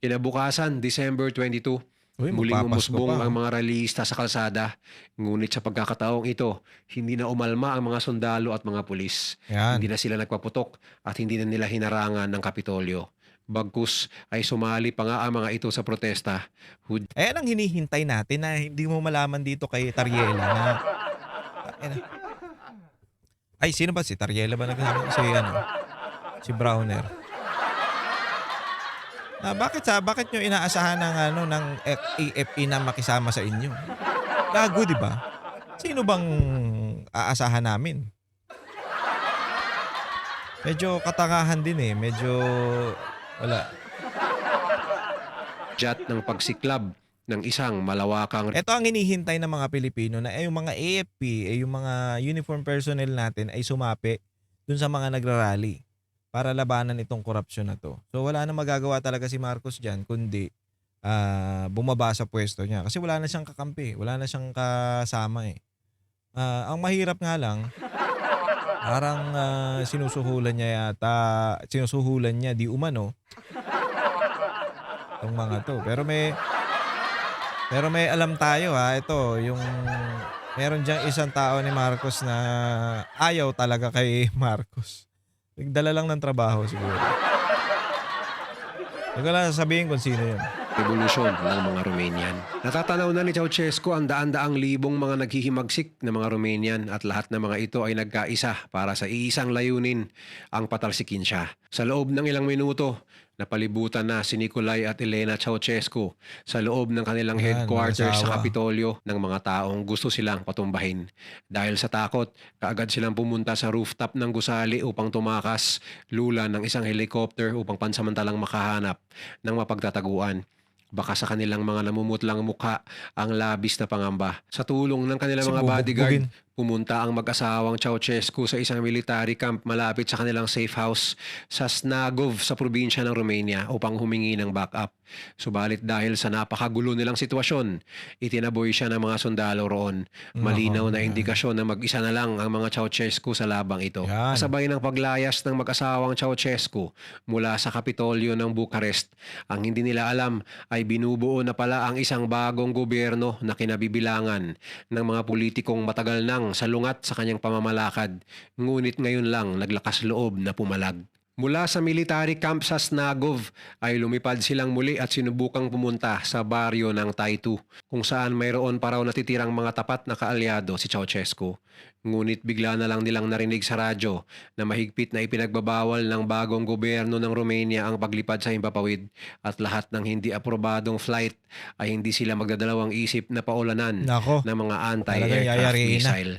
Kinabukasan, December 22, Uy, muling magpapasko umusbong pa. ang mga rallyista sa kalsada. Ngunit sa pagkakataong ito, hindi na umalma ang mga sundalo at mga pulis. Yan. Hindi na sila nagpaputok at hindi na nila hinarangan ng Kapitolyo. Bagkus ay sumali pa nga ang mga ito sa protesta. Ayan ang hinihintay natin na hindi mo malaman dito kay Tariela na ay, sino ba si Tariela ba si Browner? Bakit nyo inaasahan ng AFP na makisama sa inyo? Gago, di ba? Sino bang aasahan namin? Medyo katangahan din medyo wala. Jet ng pagsiklab ng isang malawakang Ito ang hinihintay ng mga Pilipino na yung mga AFP, yung mga uniform personnel natin ay sumapi dun sa mga nagrarally. para labanan itong korupsyon na 'to. So wala nang magagawa talaga si Marcos diyan kundi, bumaba sa puwesto niya kasi wala na siyang kakampi, wala na siyang kasama, eh. Ang mahirap nga lang parang, sinusuhulan niya di umano 'tong mga 'to. Pero may alam tayo, ito yung meron diyang isang tao ni Marcos na ayaw talaga kay Marcos. Nagdala lang ng trabaho siguro. Hindi ko na sasabihin kung sino yun. Revolusyon ng mga Romanian. Natatanaw na ni Ceausescu ang daan-daang libong mga naghihimagsik na mga Romanian at lahat ng mga ito ay nagkaisa para sa iisang layunin, ang patalsikin siya. Sa loob ng ilang minuto, napalibutan na si Nicolae at Elena Ceausescu sa loob ng kanilang Yan, headquarters sa mag-asawa. Kapitolyo ng mga taong gusto silang patumbahin. Dahil sa takot, kaagad silang pumunta sa rooftop ng gusali upang tumakas, lula ng isang helicopter upang pansamantalang makahanap ng mapagtataguan. Baka sa kanilang mga namumutlang mukha ang labis na pangamba. Sa tulong ng kanilang Kasi mga bodyguard, bubugbugin. pumunta ang mag-asawang Ceausescu sa isang military camp malapit sa kanilang safe house sa Snagov sa probinsya ng Romania upang humingi ng backup. Subalit dahil sa napakagulo nilang sitwasyon, itinaboy siya ng mga sundalo roon. Malinaw na Yan. indikasyon na mag-isa na lang ang mga Ceausescu sa labang ito. Yan. Kasabay ng paglayas ng mag-asawang Ceausescu mula sa Kapitolyo ng Bucharest, ang hindi nila alam ay binubuo na pala ang isang bagong gobyerno na kinabibilangan ng mga politikong matagal nang salungat sa kanyang pamamalakad, ngunit ngayon lang naglakas loob na pumalag. Mula sa military camp sa Snagov ay lumipad silang muli at sinubukang pumunta sa baryo ng Taitu kung saan mayroon pa raw natitirang mga tapat na kaalyado si Ceausescu. Ngunit bigla na lang nilang narinig sa radyo na mahigpit na ipinagbabawal ng bagong gobyerno ng Romania ang paglipad sa himpapawid at lahat ng hindi aprobadong flight ay hindi sila magdadalawang isip na paulanan Nako, ng mga talagang anti-aircraft yayariin na. missile.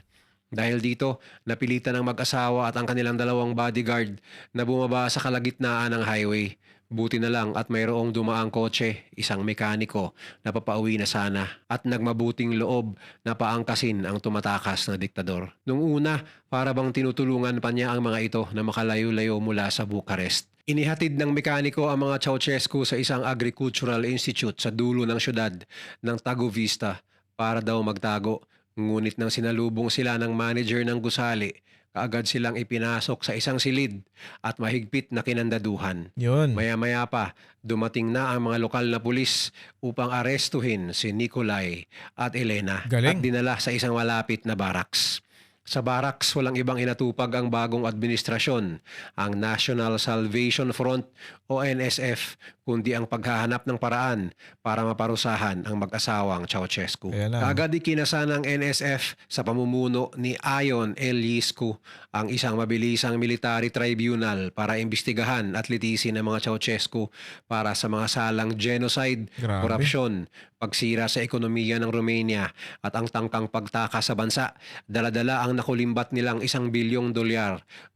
Dahil dito, napilitan ng mag-asawa at ang kanilang dalawang bodyguard na bumaba sa kalagitnaan ng highway. Buti na lang at mayroong dumaang kotse, isang mekaniko na papauwi na sana at nagmabuting loob na paangkasin ang tumatakas na diktador. Nung una, para bang tinutulungan pa niya ang mga ito na makalayo-layo mula sa Bucharest. Inihatid ng mekaniko ang mga Ceausescu sa isang agricultural institute sa dulo ng syudad ng Tagovista para daw magtago. Ngunit nang sinalubong sila ng manager ng gusali, kaagad silang ipinasok sa isang silid at mahigpit na kinandaduhan. Yun. Maya-maya pa, dumating na ang mga lokal na pulis upang arestuhin si Nicolae at Elena Galing. at dinala sa isang malapit na barracks. Sa barracks, walang ibang inatupag ang bagong administrasyon, ang National Salvation Front o NSF, kundi ang paghahanap ng paraan para maparusahan ang mag-asawang Ceausescu. Ayan na. Kaagad ikinasa ng NSF sa pamumuno ni Ion Iliescu ang isang mabilisang military tribunal para imbestigahan at litisin ang mga Ceausescu para sa mga salang genocide, Grabe. korupsyon, pagsira sa ekonomiya ng Romania at ang tangkang pagtakas sa bansa. Dala-dala ang nakulimbat nilang $1 bilyong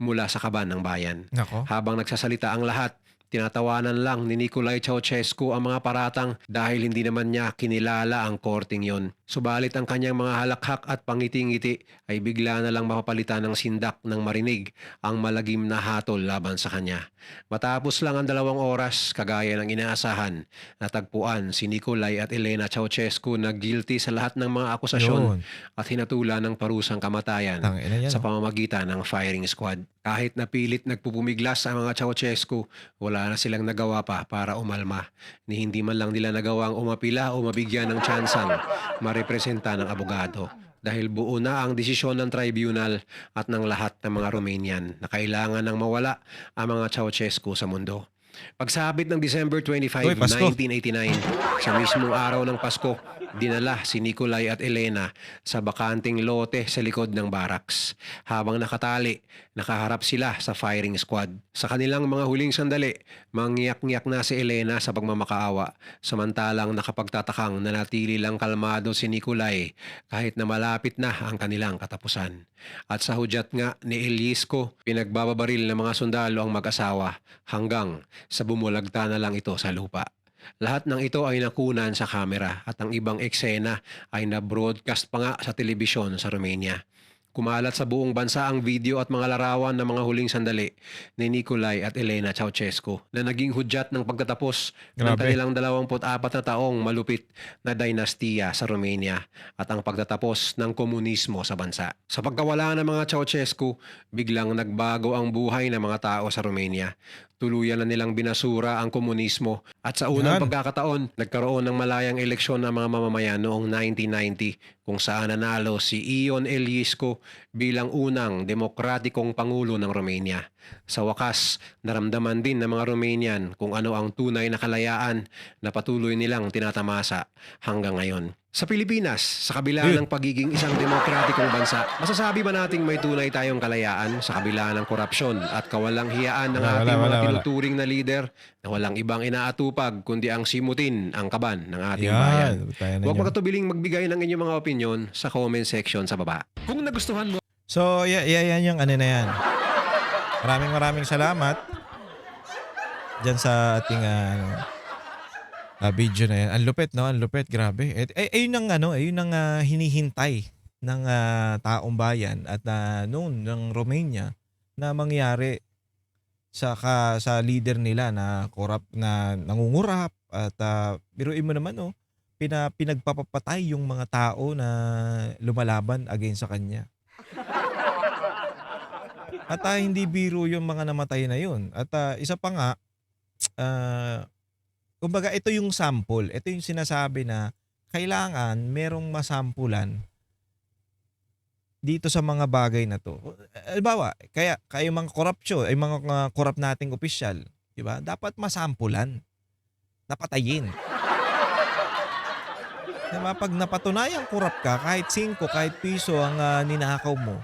mula sa kaban ng bayan. Nako. Habang nagsasalita ang lahat, tinatawanan lang ni Nicolae Ceausescu ang mga paratang dahil hindi naman niya kinilala ang korting yon. Subalit ang kanyang mga halakhak at pangiti-ngiti ay bigla na lang mapapalitan ng sindak ng marinig ang malagim na hatol laban sa kanya. Matapos lang ang 2 oras, kagaya ng inaasahan, natagpuan si Nicolae at Elena Ceausescu na guilty sa lahat ng mga akusasyon Yun. at hinatulan ng parusang kamatayan Tangina yan. sa pamamagitan ng firing squad. Kahit napilit nagpupumiglas ang mga Ceausescu, wala na silang nagawa pa para umalma. Ni hindi man lang nila nagawang umapila o mabigyan ng tsansang marepresenta ng abogado. Dahil buo na ang desisyon ng tribunal at ng lahat ng mga Romanian na kailangan ng mawala ang mga Ceausescu sa mundo. Pagsabit ng December 25, Uy, Pasko. 1989, sa mismong araw ng Pasko, dinala si Nicolae at Elena sa bakanting lote sa likod ng barracks. Habang nakatali, nakaharap sila sa firing squad. Sa kanilang mga huling sandali, mangyak-ngyak na si Elena sa pagmamakaawa, samantalang nakapagtatakang nanatili lang kalmado si Nicolae kahit na malapit na ang kanilang katapusan. At sa hudyat nga ni Iliescu, pinagbababaril ng mga sundalo ang mag-asawa hanggang sa bumulagta na lang ito sa lupa. Lahat ng ito ay nakunan sa kamera at ang ibang eksena ay na-broadcast pa nga sa telebisyon sa Romania. Kumalat sa buong bansa ang video at mga larawan ng mga huling sandali ni Nikolai at Elena Ceausescu na naging hudyat ng pagtatapos ng Grabe. kanilang 24 na taong malupit na dinastiya sa Romania at ang pagtatapos ng komunismo sa bansa. Sa pagkawala ng mga Ceausescu, biglang nagbago ang buhay ng mga tao sa Romania. Tuluyan na nilang binasura ang komunismo at sa unang Yan. pagkakataon, nagkaroon ng malayang eleksyon ng mga mamamayan noong 1990 kung saan nanalo si Ion Iliescu bilang unang demokratikong pangulo ng Romania. Sa wakas, naramdaman din ng mga Romanian kung ano ang tunay na kalayaan na patuloy nilang tinatamasa hanggang ngayon. Sa Pilipinas, sa kabila ng pagiging isang demokratikong bansa, masasabi ba nating may tunay tayong kalayaan sa kabila ng korupsyon at kawalang hiyaan ng ating mga Wala. tinuturing na lider na walang ibang inaatupag kundi ang simutin ang kaban ng ating Yan. bayan? Tayo na Huwag yan. magkatubiling magbigay ng inyong mga opinion sa comment section sa baba. Kung nagustuhan mo So, yan yung ano na yan. Maraming salamat dyan sa ating video na yan. Ang lupit, no? Ang lupit, grabe. Ayun ang hinihintay ng taong bayan at noon ng Romania na mangyari sa leader nila na nangungurap at biruin mo naman, no? Pinagpapatay yung mga tao na lumalaban against sa kanya. At hindi biro yung mga namatay na yun. At isa pa nga, kumbaga ito yung sample. Ito yung sinasabi na kailangan merong masampulan dito sa mga bagay na to. Halimbawa, kaya mga korupsyon, ay mga korap nating opisyal, di ba? Dapat masampulan. Napatayin. Diba? Pag napatunayang korap ka, kahit 5, kahit piso ang ninakaw mo,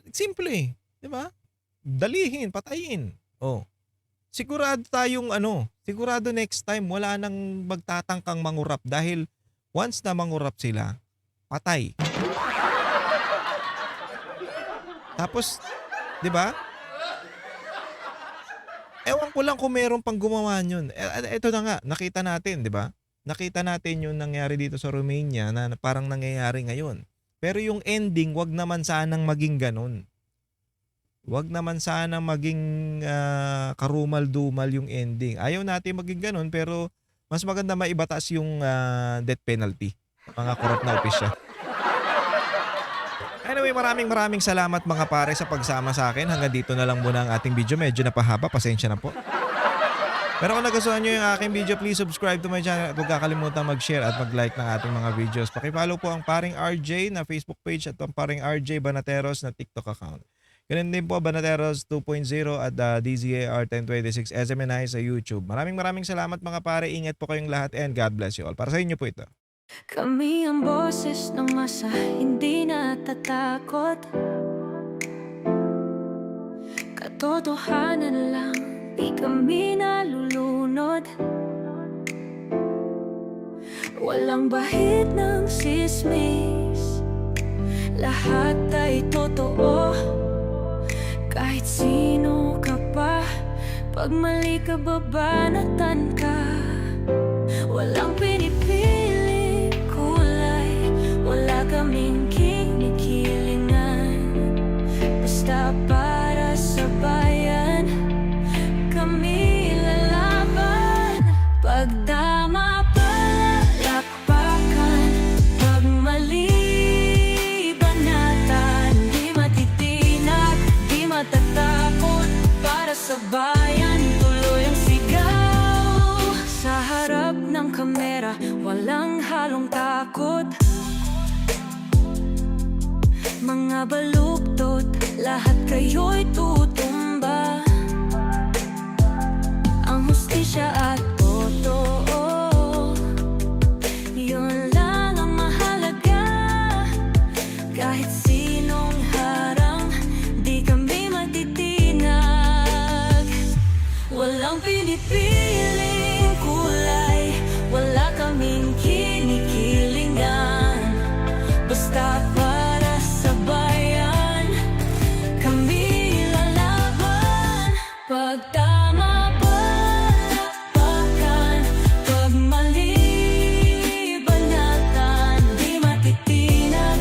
simple, di ba? Dalihin, patayin. Oh. Sigurado sigurado next time wala nang magtatangkang mangurap dahil once na mangurap sila, patay. Tapos, di ba? Ewan ko lang kung meron pang gumawa yun. Ito na nga, nakita natin, di ba? Nakita natin yung nangyari dito sa Romania na parang nangyayari ngayon. Pero yung ending, wag naman sanang maging ganun. Wag naman sanang maging karumal-dumal yung ending. Ayaw natin maging ganun, pero mas maganda maibatas yung death penalty sa mga korap na opisyal. Anyway, maraming salamat mga pare sa pagsama sa akin. Hanggang dito na lang muna ang ating video. Medyo napahaba, pasensya na po. Pero kung nagustuhan nyo yung aking video, please subscribe to my channel at huwag kakalimutan mag-share at mag-like ng ating mga videos. Pakipollow po ang Paring RJ na Facebook page at ang Paring RJ Banateros na TikTok account. Ganun din po Banateros 2.0 at DZAR 1026 SMNI sa YouTube. Maraming salamat mga pare. Ingat po kayong lahat and God bless you all. Para sa inyo po ito. Kami ang boses ng masa, hindi natatakot. Katotohanan lang, di kami nalulunod. Walang bahid ng sismis, lahat ay totoo. Kahit sino ka pa, pag mali ka babanatan ka. Walang pinipili kulay, wala kaming kinikilingan. Basta para sa bayan, kami lalaban. Pag tama palakpakan, pag mali banatan. Di matitinag, di matatakot, para sa bayan tuloy ang sigaw. Sa harap ng kamera, walang halong takot. Mga baluktot, lahat kayo'y tutumba. Ang hustisya at totoo, yun lang ang mahalaga. Kahit sinong harang, di kami matitinag. Walang pinipiling kulay, wala kaming kinikilingan. Basta para sa bayan, kami lalaban. Pag tama palakpakan, pag mali banatan. Di matitinag,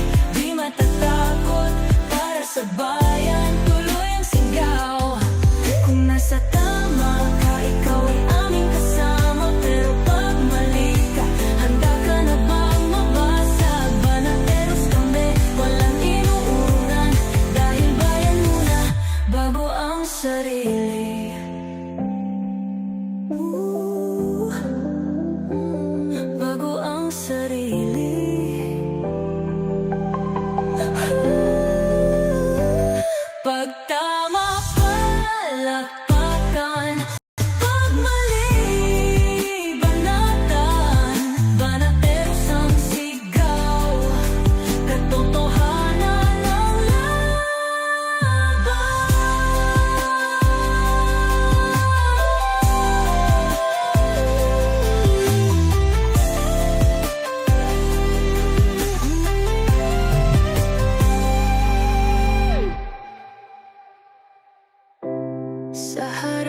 sa